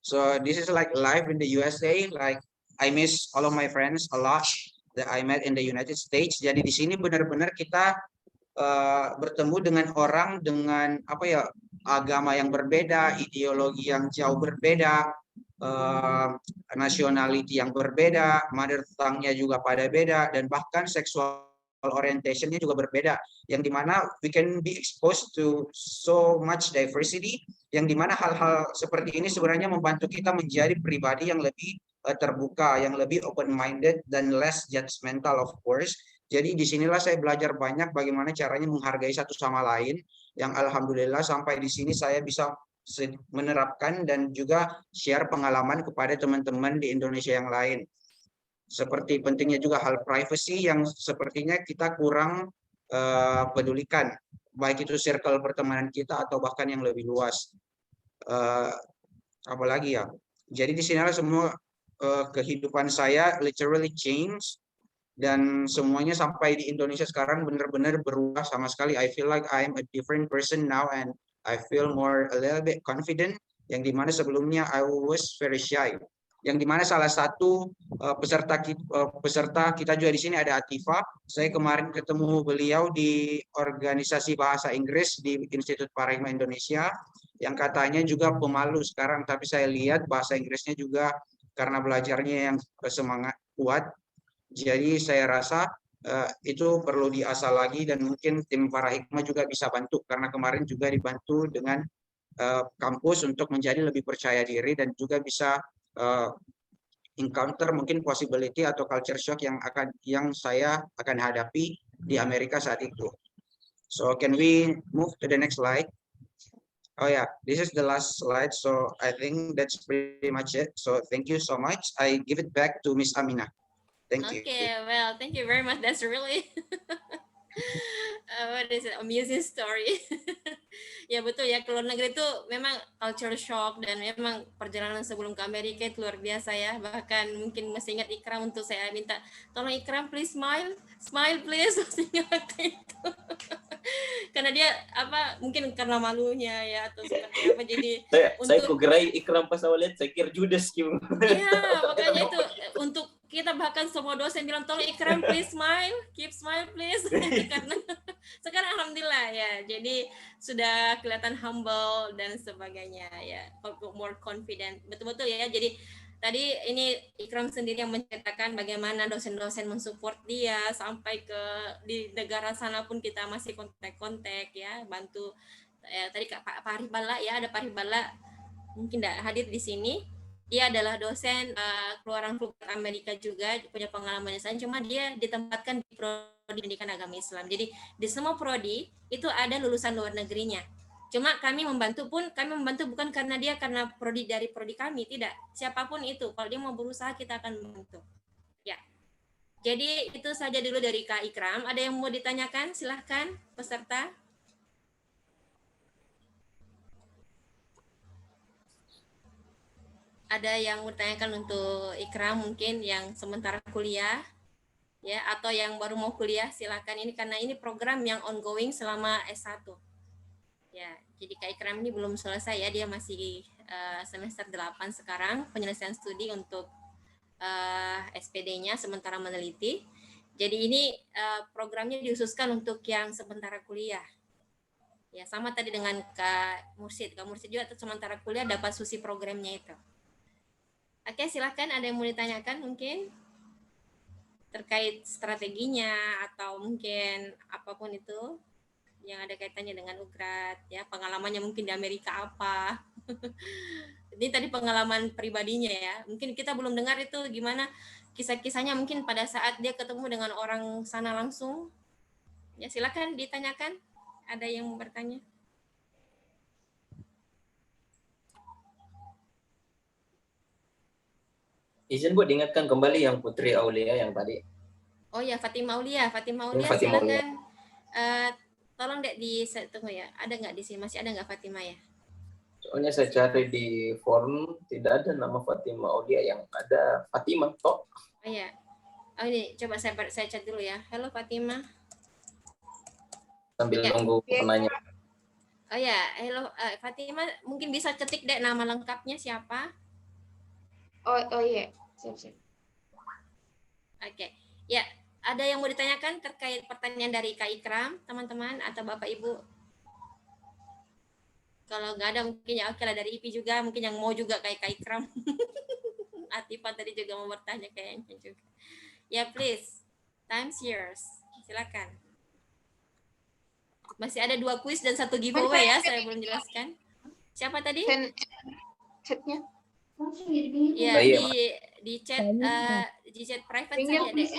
So this is like live in the USA. Like I miss all of my friends a lot that I met in the United States. Jadi di sini benar-benar kita bertemu dengan orang dengan apa ya agama yang berbeda, ideologi yang jauh berbeda, nationality yang berbeda, mother tongue-nya juga pada beda, dan bahkan seksual orientation-nya juga berbeda, yang dimana we can be exposed to so much diversity, yang dimana hal-hal seperti ini sebenarnya membantu kita menjadi pribadi yang lebih terbuka, yang lebih open-minded dan less judgmental of course. Jadi disinilah saya belajar banyak bagaimana caranya menghargai satu sama lain, yang alhamdulillah sampai di sini saya bisa menerapkan dan juga share pengalaman kepada teman-teman di Indonesia yang lain. Seperti pentingnya juga hal privacy yang sepertinya kita kurang pedulikan, baik itu circle pertemanan kita atau bahkan yang lebih luas. Apalagi ya, jadi di sinilah semua kehidupan saya literally change, dan semuanya sampai di Indonesia sekarang benar-benar berubah sama sekali. I feel like I'm a different person now and I feel more a little bit confident, yang dimana sebelumnya I was very shy. yang dimana salah satu peserta kita juga di sini ada Atifa. Saya kemarin ketemu beliau di organisasi bahasa Inggris di Institut Paradigma Indonesia, yang katanya juga pemalu sekarang, tapi saya lihat bahasa Inggrisnya juga karena belajarnya yang semangat kuat. Jadi saya rasa itu perlu diasah lagi, dan mungkin tim Paradigma juga bisa bantu, karena kemarin juga dibantu dengan kampus untuk menjadi lebih percaya diri dan juga bisa encounter mungkin possibility atau culture shock yang saya akan hadapi di Amerika saat itu. So can we move to the next slide? Oh yeah, this is the last slide. So I think that's pretty much it. So thank you so much. I give it back to Miss Amina. Thank you. Okay, well, thank you very much. That's really what is it, amusing story. Ya betul ya, ke luar negeri itu memang culture shock, dan memang perjalanan sebelum ke Amerika itu luar biasa ya. Bahkan mungkin masih ingat Ikram, untuk saya minta tolong Ikram please smile please, masih ingat waktu itu. Karena dia mungkin karena malunya ya atau seperti apa, jadi saya kugerai Ikram pas awal lihat, saya kira Judas gitu. Iya, makanya itu untuk kita, bahkan semua dosen bilang tolong Ikram please smile, keep smile please. Karena sekarang alhamdulillah ya, jadi sudah kelihatan humble dan sebagainya ya, more confident, betul-betul ya. Jadi tadi ini Ikram sendiri yang menceritakan bagaimana dosen-dosen mensupport dia sampai ke di negara sana pun kita masih kontak-kontak ya, bantu. Tadi Pak Paribala ya, ada Paribala mungkin tidak hadir di sini. Dia adalah dosen keluaran Fulbright Amerika juga, punya pengalaman yang sama, cuma dia ditempatkan di prodi pendidikan agama Islam. Jadi di semua prodi itu ada lulusan luar negerinya. Cuma kami membantu bukan karena dia karena prodi dari prodi kami, tidak. Siapapun itu, kalau dia mau berusaha kita akan membantu. Ya. Jadi itu saja dulu dari Kak Ikram. Ada yang mau ditanyakan? Silahkan peserta. Ada yang bertanyakan untuk Ikram mungkin yang sementara kuliah ya, atau yang baru mau kuliah, silakan. Ini karena ini program yang ongoing selama S1 ya, jadi Kak Ikram ini belum selesai ya, dia masih semester 8 sekarang, penyelesaian studi untuk SPD-nya sementara meneliti. Jadi ini programnya dikhususkan untuk yang sementara kuliah ya, sama tadi dengan Kak Mursid juga sementara kuliah dapat susi programnya itu. Oke, silakan, ada yang mau ditanyakan mungkin terkait strateginya atau mungkin apapun itu yang ada kaitannya dengan Ugrat ya, pengalamannya mungkin di Amerika apa. Ini tadi pengalaman pribadinya ya, mungkin kita belum dengar itu gimana kisah-kisahnya mungkin pada saat dia ketemu dengan orang sana langsung ya. Silakan ditanyakan, ada yang mau bertanya. Izin Bu, diingatkan kembali yang Putri Aulia yang tadi. Oh ya, Fatimah Aulia silakan. Tolong Dek tunggu ya, ada nggak di sini, masih ada nggak Fatimah ya? Soalnya saya cari di forum tidak ada nama Fatimah Aulia, yang ada Fatimah toh. Oh ya, oh ini coba saya chat dulu ya. Halo Fatimah. Sambil nunggu penanya. Oh ya, halo Fatimah, mungkin bisa ketik Dek nama lengkapnya siapa? Oh iya, siap. Oke, ya, ada yang mau ditanyakan terkait pertanyaan dari Kak Ikram, teman-teman atau Bapak Ibu? Kalau nggak ada mungkin ya oke lah, dari IP juga mungkin yang mau juga kayak Kak Ikram. Atifa tadi juga mau bertanya kayaknya juga. Ya please, time's yours. Silakan. Masih ada 2 kuis dan 1 giveaway ya, saya belum jelaskan. Siapa tadi? Chatnya. Ya, di chat private saja deh.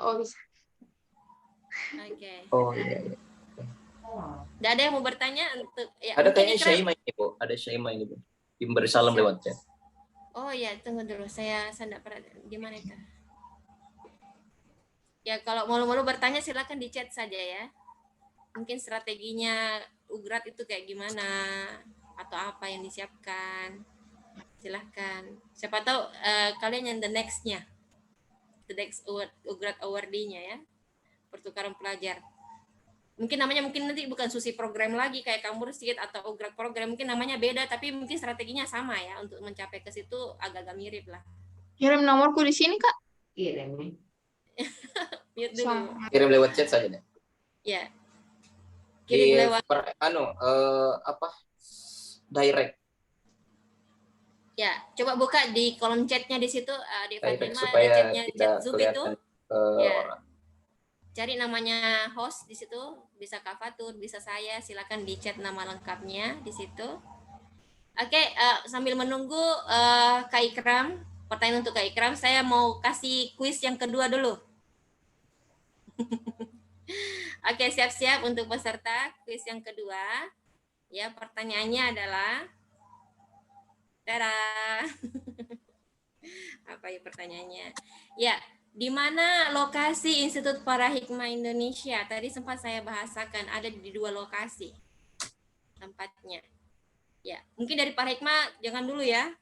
Oh bisa. Oke. Oh iya. Nggak ada yang mau bertanya untuk ya. Ada kayaknya Syaima ini Bu, ada Syaima ini Bu. Diberi salam lewat chat. Oh ya, tunggu dulu, saya enggak pernah di mana itu. Ya kalau mau bertanya silakan di chat saja ya. Mungkin strateginya Ugrat itu kayak gimana atau apa yang disiapkan, silahkan. Siapa tahu kalian yang the next Ugrat awardee-nya ya, pertukaran pelajar. Mungkin namanya nanti bukan Susi program lagi kayak Kamursid atau Ugrak program, mungkin namanya beda tapi mungkin strateginya sama ya untuk mencapai ke situ agak-agak mirip lah. Kirim nomorku di sini, Kak. Kirim. Mute dulu. Kirim lewat chat saja deh. Ya. Kirim lewat direct. Ya, coba buka di kolom chatnya di situ di Direct Fatima supaya ada chatnya tidak chat Zoom itu. kelihatan ke Ya. orang. Cari namanya host di situ, bisa Kak Fatur, bisa saya, silakan di chat nama lengkapnya di situ. Oke, sambil menunggu Kak Ikram, pertanyaan untuk Kak Ikram, saya mau kasih kuis yang kedua dulu. Oke, siap-siap untuk peserta kuis yang kedua. Ya, pertanyaannya adalah tada. Apa ya pertanyaannya? Ya, di mana lokasi Institut Parahikmah Indonesia? Tadi sempat saya bahasakan ada di 2 lokasi tempatnya. Ya, mungkin dari Parahikmah jangan dulu ya.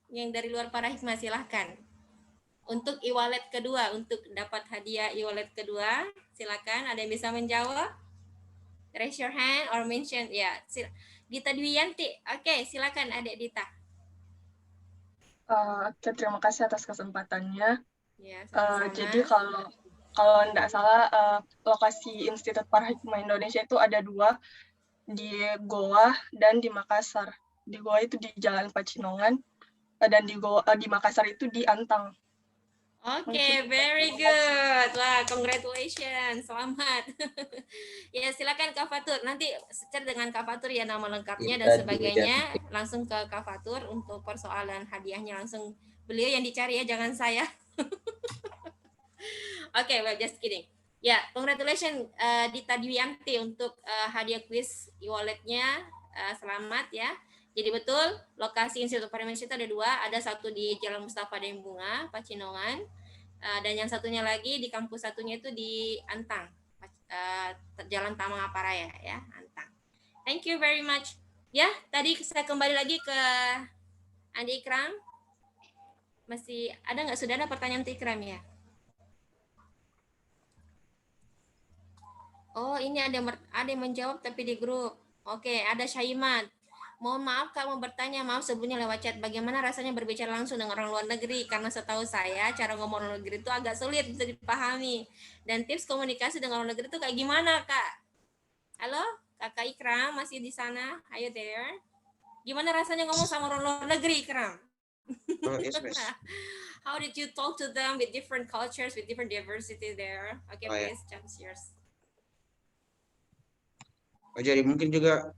Yang dari luar Parahikmah silahkan. Untuk e-wallet kedua, untuk dapat hadiah e-wallet kedua, silakan. Ada yang bisa menjawab? Raise your hand or mention. Ya, Dita Dwiyanti. Oke, silakan Adik Dita. Oke, terima kasih atas kesempatannya. Ya, sama-sama. Jadi kalau tidak salah lokasi Institut Parahikmah Indonesia itu ada 2, di Goa dan di Makassar. Di Goa itu di Jalan Pacinongan dan di Makassar itu di Antang. Oke, very good. Wah, congratulations. Selamat. Ya, silakan Kak Fatur. Nanti share dengan Kak Fatur ya nama lengkapnya dan sebagainya. Langsung ke Kak Fatur untuk persoalan hadiahnya langsung beliau yang dicari ya, jangan saya. Oke, well, just kidding. Ya, congratulations Dita Dwiyanti untuk hadiah quiz e-walletnya. Selamat ya. Jadi betul, lokasi Institut Parahikmah itu ada 2, ada satu di Jalan Mustafa Dembunga, Pacinongan, dan yang satunya lagi di kampus satunya itu di Antang, Jalan Tamang Aparaya ya, Antang. Thank you very much. Ya, tadi saya kembali lagi ke Andi Ikram. Masih ada nggak? Sudah ada pertanyaan untuk Ikram ya? Oh, ini ada yang menjawab tapi di grup. Oke, ada Syaimat. Mohon maaf Kak, mau bertanya, maaf sebelumnya lewat chat. Bagaimana rasanya berbicara langsung dengan orang luar negeri? Karena setahu saya cara ngomong orang luar negeri itu agak sulit bisa dipahami. Dan tips komunikasi dengan orang luar negeri itu kayak gimana Kak? Halo, Kakak Ikram masih di sana? Are you there? Gimana rasanya ngomong sama orang luar negeri, Ikram? Yes, miss. How did you talk to them with different cultures, with different diversity there? Okay, please, chance yours. Jadi mungkin juga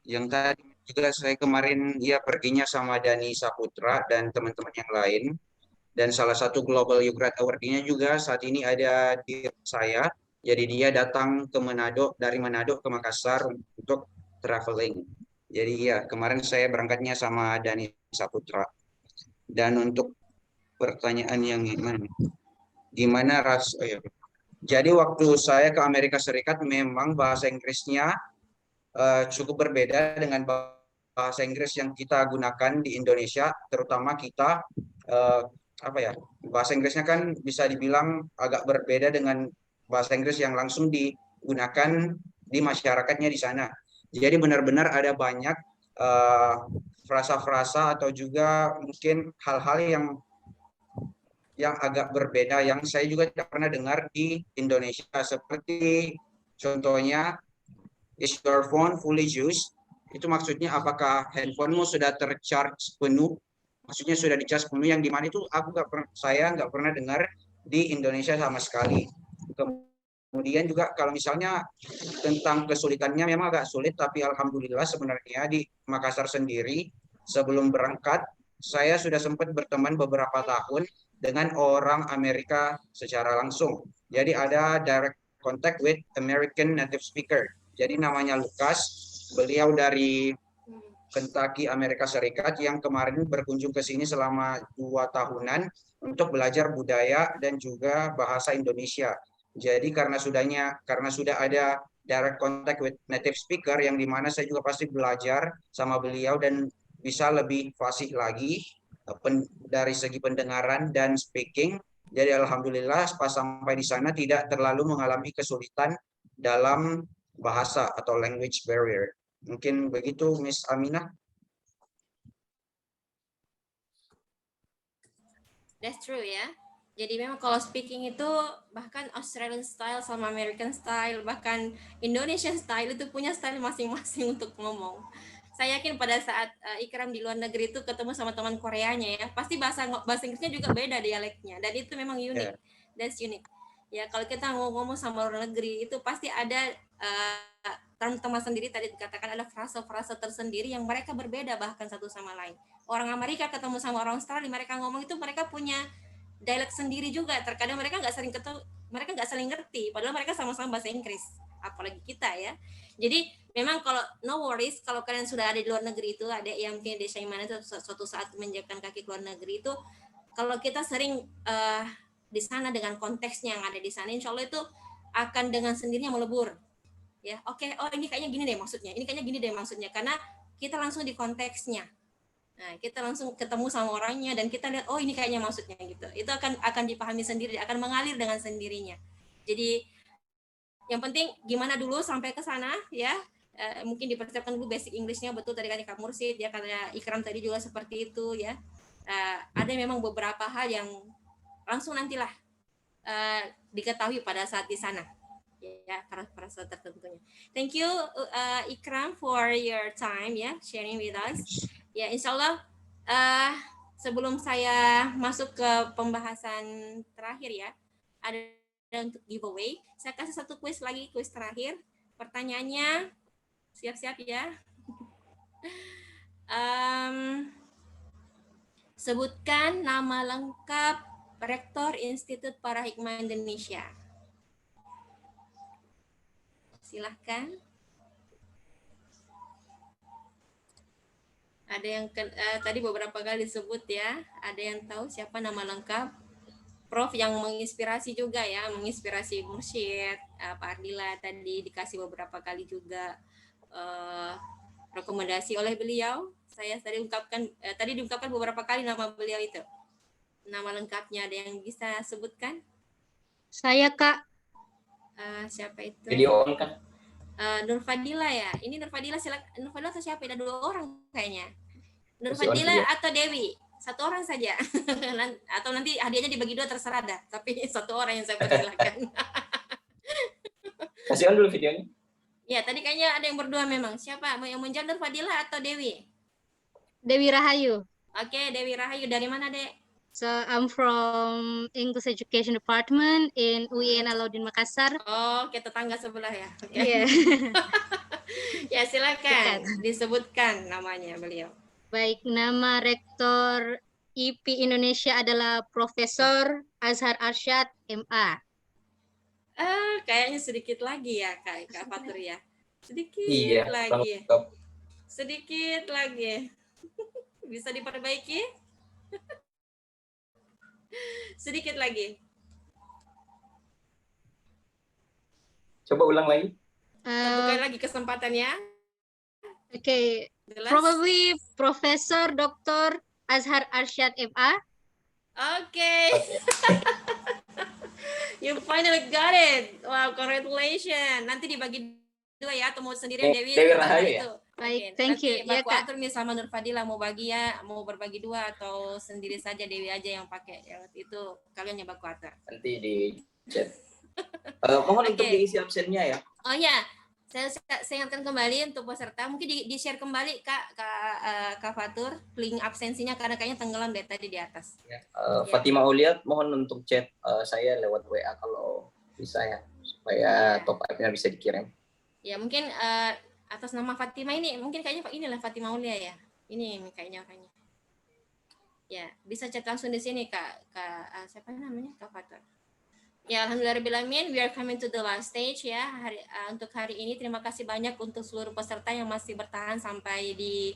yang tadi juga saya kemarin perginya sama Dani Saputra dan teman-teman yang lain, dan salah satu Global Ukraine Award-nya juga saat ini ada di saya. Jadi dia datang ke Manado, dari Manado ke Makassar untuk traveling. Jadi kemarin saya berangkatnya sama Dani Saputra. Dan untuk pertanyaan yang gimana jadi waktu saya ke Amerika Serikat memang bahasa Inggrisnya cukup berbeda dengan bahasa Inggris yang kita gunakan di Indonesia, terutama kita bahasa Inggrisnya kan bisa dibilang agak berbeda dengan bahasa Inggris yang langsung digunakan di masyarakatnya di sana. Jadi benar-benar ada banyak frasa-frasa atau juga mungkin hal-hal yang agak berbeda yang saya juga tidak pernah dengar di Indonesia, seperti contohnya is your phone fully used? Itu maksudnya apakah handphonemu sudah tercharge penuh? Maksudnya sudah dicas penuh, yang dimana itu saya nggak pernah dengar di Indonesia sama sekali. Kemudian juga kalau misalnya tentang kesulitannya memang agak sulit, tapi alhamdulillah sebenarnya di Makassar sendiri sebelum berangkat saya sudah sempat berteman beberapa tahun dengan orang Amerika secara langsung. Jadi ada direct contact with American native speaker. Jadi namanya Lucas, beliau dari Kentucky, Amerika Serikat, yang kemarin berkunjung ke sini selama 2 tahunan untuk belajar budaya dan juga bahasa Indonesia. Jadi karena sudah ada direct contact with native speaker, yang dimana saya juga pasti belajar sama beliau dan bisa lebih fasih lagi dari segi pendengaran dan speaking. Jadi alhamdulillah pas sampai di sana tidak terlalu mengalami kesulitan dalam bahasa atau language barrier. Mungkin begitu Miss Aminah. That's true ya. Jadi memang kalau speaking itu bahkan Australian style sama American style, bahkan Indonesian style itu punya style masing-masing untuk ngomong. Saya yakin pada saat Ikram di luar negeri itu ketemu sama teman Koreanya ya, pasti bahasa Inggrisnya juga beda dialeknya, dan itu memang unik. That's unique. Ya kalau kita ngomong sama luar negeri itu pasti ada term-term sendiri, tadi dikatakan ada frase-frase tersendiri yang mereka berbeda bahkan satu sama lain. Orang Amerika ketemu sama orang Australia, mereka ngomong itu mereka punya dialek sendiri juga. Terkadang mereka nggak saling ngerti, padahal mereka sama-sama bahasa Inggris, apalagi kita ya. Jadi memang kalau no worries, kalau kalian sudah ada di luar negeri itu, ada yang mungkin desa yang mana itu suatu saat menjajakan kaki ke luar negeri itu, kalau kita sering di sana dengan konteksnya yang ada di sana, insya Allah itu akan dengan sendirinya melebur. Ya, oke, oh ini kayaknya gini deh maksudnya, ini kayaknya gini deh maksudnya, karena kita langsung di konteksnya. Nah, kita langsung ketemu sama orangnya dan kita lihat, oh ini kayaknya maksudnya gitu. Itu akan dipahami sendiri, akan mengalir dengan sendirinya. Jadi yang penting gimana dulu sampai ke sana ya. Mungkin dipersiapkan dulu basic English-nya, betul tadi kan Kak Mursid ya, karena Ikram tadi juga seperti itu ya. Ada memang beberapa hal yang langsung nantilah diketahui pada saat di sana. Ya, para tertentunya. Thank you Ikram for your time ya, sharing with us. Ya, insya Allah sebelum saya masuk ke pembahasan terakhir ya, ada untuk giveaway. Saya kasih satu kuis lagi, kuis terakhir. Pertanyaannya, siap-siap ya. Sebutkan nama lengkap Rektor Institut Para Hikmah Indonesia. Silahkan. Ada yang tadi beberapa kali disebut ya. Ada yang tahu siapa nama lengkap? Prof yang menginspirasi juga ya, menginspirasi Mursyid, Pak Ardila tadi dikasih beberapa kali juga rekomendasi oleh beliau. Saya tadi diungkapkan beberapa kali nama beliau itu. Nama lengkapnya ada yang bisa sebutkan? Saya Kak. Siapa itu? Video on kan? Nur Fadila ya. Ini Nur Fadila, silakan. Nur Fadila atau siapa? Ada 2 orang kayaknya. Nur Fadila atau Dewi? 1 orang saja. Atau nanti hadiahnya dibagi 2 terserah dah. Tapi 1 orang yang saya persilakan. Kasih on dulu videonya. Ya, tadi kayaknya ada yang berdua memang. Siapa? Yang menjawab Nur Fadila atau Dewi? Dewi Rahayu. Oke, Dewi Rahayu. Dari mana, Dek? So I'm from English Education Department in UIN Alauddin Makassar. Oh, kita tetangga sebelah ya. Okay. Yeah. Ya, silakan disebutkan namanya beliau. Baik, nama Rektor IP Indonesia adalah Profesor Azhar Arsyad MA. Kayaknya sedikit lagi ya Kak Fatur ya. Sedikit lagi. Sedikit lagi. Bisa diperbaiki? Sedikit lagi. Coba ulang lagi. Buka lagi kesempatan ya. Okay. Probably Profesor Dr. Azhar Arsyad MA. Okay. You finally got it. Wow, congratulations. Nanti dibagi 2 ya, atau mau sendirian Dewi Rahayu ya? Baik, thank you. Ya, Kak Atur nih sama Nur Fadila mau bagi ya, mau berbagi 2 atau sendiri saja Dewi aja yang pakai. Ya, itu kalian nyoba kuatar. Nanti di chat. Mohon untuk diisi absennya ya. Oh ya, saya ingatkan kembali untuk peserta, mungkin di-share kembali Kak Fatur link absensinya karena kayaknya tenggelam deh tadi di atas. Ya. Fatima Aulia, mohon untuk chat saya lewat WA kalau bisa ya, supaya top up-nya bisa dikirim. Ya, mungkin atas nama Fatima ini, mungkin kayaknya inilah Fatima Aulia ya. Ini kayaknya orangnya. Ya, bisa chat langsung di sini Kak siapa namanya? Kak Fatur. Ya, alhamdulillahirabbil, we are coming to the last stage ya. Untuk hari ini terima kasih banyak untuk seluruh peserta yang masih bertahan sampai di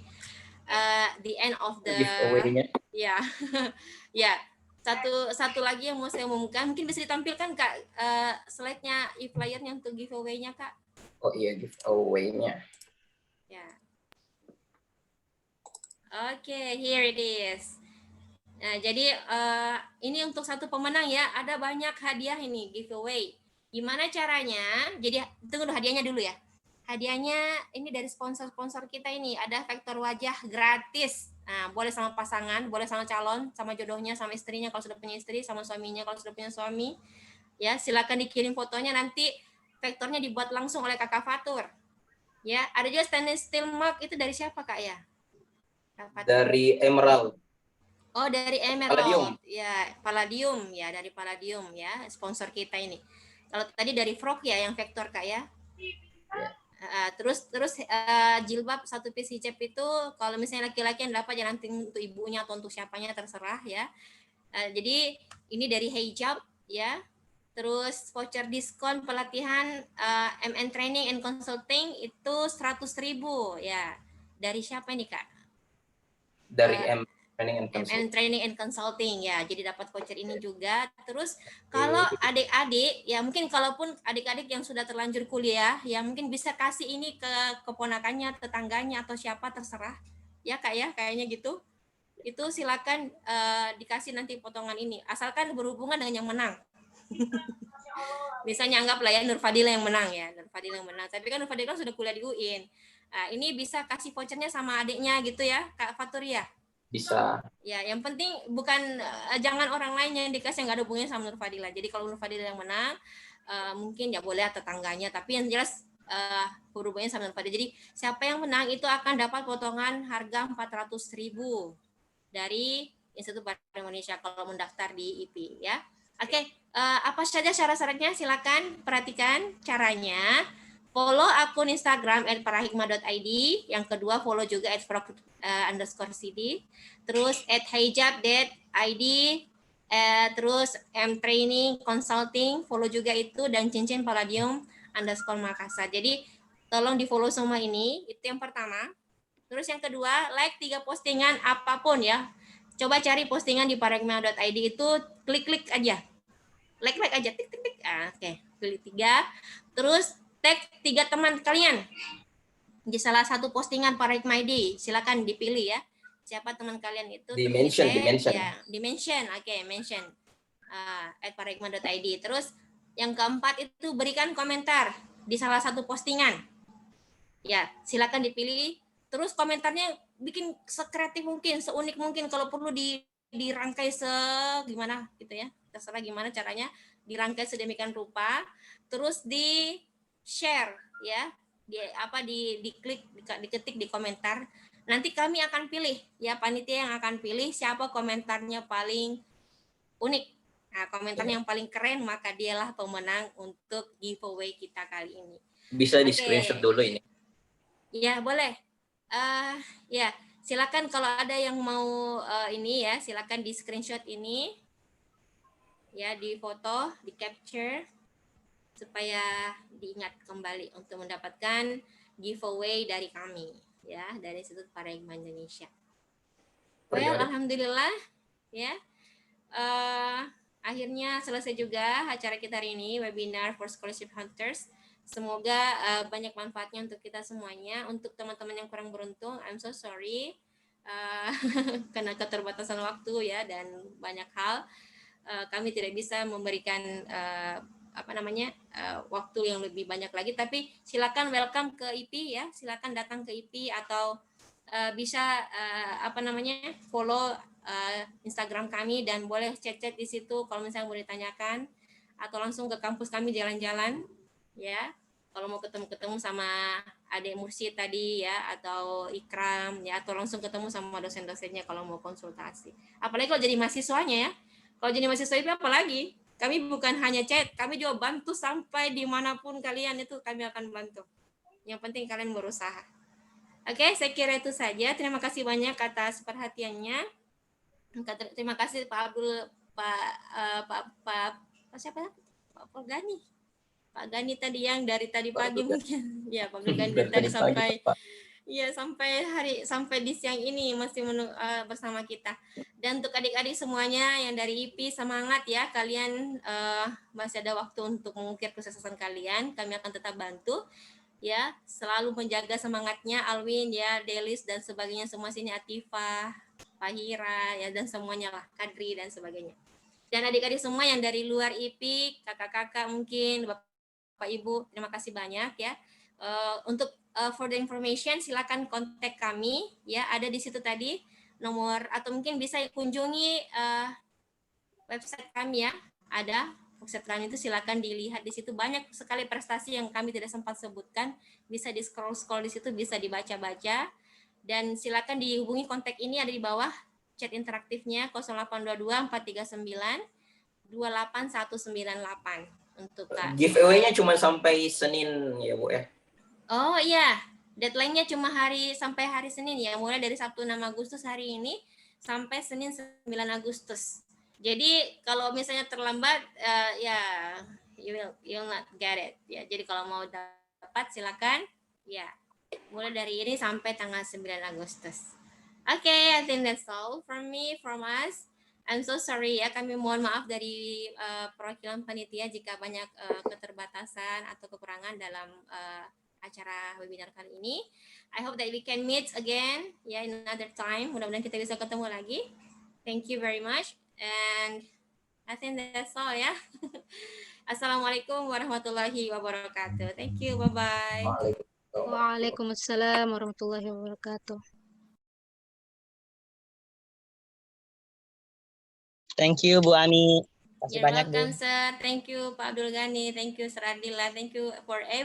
the end of the giveaway-nya. Ya. Ya. Satu lagi yang mau saya umumkan, mungkin bisa ditampilkan Kak slide-nya e-flyer-nya untuk giveaway-nya Kak. Oh iya, giveaway-nya. Ya. Okay, here it is. Nah, jadi ini untuk satu pemenang ya, ada banyak hadiah ini giveaway. Gimana caranya? Jadi tunggu dulu hadiahnya dulu ya. Hadiahnya ini dari sponsor-sponsor kita ini, ada vektor wajah gratis. Nah, boleh sama pasangan, boleh sama calon, sama jodohnya, sama istrinya kalau sudah punya istri, sama suaminya kalau sudah punya suami. Ya, silakan dikirim fotonya, nanti vektornya dibuat langsung oleh Kakak Fatur. Ya, ada juga stainless steel mug, itu dari siapa Kak ya? Kak Fatur. Dari Emerald. Oh, dari Emerald. Palladium. Ya, Palladium ya, dari Palladium ya, sponsor kita ini. Kalau tadi dari Frog ya yang vektor Kak ya. Terus jilbab satu piece hijab itu kalau misalnya laki-laki yang dapat, ya nanti untuk ibunya atau untuk siapanya terserah ya. Jadi ini dari hijab ya. Terus voucher diskon pelatihan MN Training and Consulting itu 100.000 ya. Dari siapa ini Kak? Dari MN Training and Consulting ya. Jadi dapat voucher ini juga. Terus kalau adik-adik ya, mungkin kalaupun adik-adik yang sudah terlanjur kuliah ya, mungkin bisa kasih ini ke keponakannya, tetangganya atau siapa terserah. Ya Kak ya, kayaknya gitu. Itu silakan dikasih nanti potongan ini. Asalkan berhubungan dengan yang menang. Misalnya anggaplah ya Nur Fadila yang menang ya. Nur Fadila yang menang. Tapi kan Nur Fadila sudah kuliah di UIN. Ini bisa kasih vouchernya sama adiknya gitu ya, Kak Fatur ya. Bisa. Ya, yang penting bukan jangan orang lain yang dikasih, yang nggak ada hubungannya sama Nur Fadila. Jadi kalau Nur Fadila yang menang, mungkin ya boleh tetangganya, tapi yang jelas hubungannya sama Nur Fadila. Jadi siapa yang menang itu akan dapat potongan harga 400.000 dari Institut Para Indonesia kalau mendaftar di IP ya. Oke, apa saja syarat-syaratnya? Silakan perhatikan caranya. Follow akun Instagram @parahikmah.id. Yang kedua follow juga @frog_cd. Terus @hijab.id. Terus M-Training Consulting, follow juga itu, dan cincin Palladium _Makassar. Jadi tolong di follow semua ini, itu yang pertama. Terus yang kedua, like 3 postingan apapun ya. Coba cari postingan di parahikmah.id itu, klik-klik aja. Like aja, tik. Oke, pilih 3. Terus tag 3 teman kalian di salah satu postingan Parahikmah ID. Silakan dipilih ya. Siapa teman kalian itu? Dimension. Ya, dimension. Oke, mention @parahikmah.id. Terus yang keempat itu berikan komentar di salah satu postingan. Ya, silakan dipilih. Terus komentarnya bikin sekreatif mungkin, seunik mungkin, kalau perlu dirangkai gimana gitu ya. Terserah gimana caranya, dirangkai sedemikian rupa, terus di share ya, diklik, diketik di komentar. Nanti kami akan pilih ya, panitia yang akan pilih siapa komentarnya paling unik. Nah, komentarnya yang paling keren, maka dialah pemenang untuk giveaway kita kali ini. Bisa di screenshot dulu ini. Ya, boleh. Ya, silakan kalau ada yang mau ini ya, silakan di screenshot ini. Ya, di foto, di capture supaya diingat kembali untuk mendapatkan giveaway dari kami ya, dari Institut Parahikmah Indonesia. Well, alhamdulillah ya. Akhirnya selesai juga acara kita hari ini, webinar for scholarship hunters. Semoga banyak manfaatnya untuk kita semuanya. Untuk teman-teman yang kurang beruntung, I'm so sorry karena keterbatasan waktu ya dan banyak hal. Kami tidak bisa memberikan waktu yang lebih banyak lagi, tapi silakan welcome ke IP ya, silakan datang ke IP atau bisa follow Instagram kami dan boleh chat-chat di situ kalau misalnya mau ditanyakan, atau langsung ke kampus kami jalan-jalan ya, kalau mau ketemu sama Adek Mursyid tadi ya, atau Ikram ya, atau langsung ketemu sama dosen-dosennya kalau mau konsultasi. Apalagi kalau jadi mahasiswanya ya. Kalau jadi mahasiswa itu apalagi, kami bukan hanya chat, kami juga bantu sampai dimanapun kalian, itu kami akan bantu. Yang penting kalian berusaha. Oke, saya kira itu saja. Terima kasih banyak atas perhatiannya. Terima kasih Pak Abdul, Pak Gani. Pak Gani tadi yang dari tadi pagi mungkin. Ya, Pak Gani tadi sampai di siang ini masih bersama kita. Dan untuk adik-adik semuanya yang dari IP, semangat ya, kalian masih ada waktu untuk mengukir kesuksesan kalian. Kami akan tetap bantu ya, selalu menjaga semangatnya. Alwin ya, Delis dan sebagainya semua sini, Atifah, Fahira ya dan semuanya lah, Kadri dan sebagainya. Dan adik-adik semua yang dari luar IPIK, kakak-kakak mungkin, Bapak Ibu, terima kasih banyak ya. Untuk further information silakan kontak kami ya, ada di situ tadi nomor, atau mungkin bisa kunjungi website kami ya, ada Foksetran itu, silakan dilihat di situ, banyak sekali prestasi yang kami tidak sempat sebutkan, bisa di scroll di situ, bisa dibaca-baca, dan silakan dihubungi kontak ini ada di bawah chat interaktifnya 0822 439 28198 untuk Kak. Giveaway-nya cuma sampai Senin ya Bu ya. Oh iya, deadline-nya cuma sampai hari Senin ya, mulai dari Sabtu 6 Agustus hari ini sampai Senin 9 Agustus. Jadi kalau misalnya terlambat ya you'll not get it ya. Jadi kalau mau dapat silakan ya. Mulai dari ini sampai tanggal 9 Agustus. Okay, I think that's all from us. I'm so sorry ya, kami mohon maaf dari perwakilan panitia jika banyak keterbatasan atau kekurangan dalam acara webinar kali ini. I hope that we can meet again ya in another time. Mudah-mudahan kita bisa ketemu lagi. Thank you very much. And I think that's all ya. Assalamualaikum warahmatullahi wabarakatuh. Thank you. Bye-bye. Waalaikumsalam warahmatullahi wabarakatuh. Thank you Bu Ami. Terima kasih You're banyak Bu. welcome, sir. Thank you Pak Abdul Ghani. Thank you Sir Adila. Thank you for every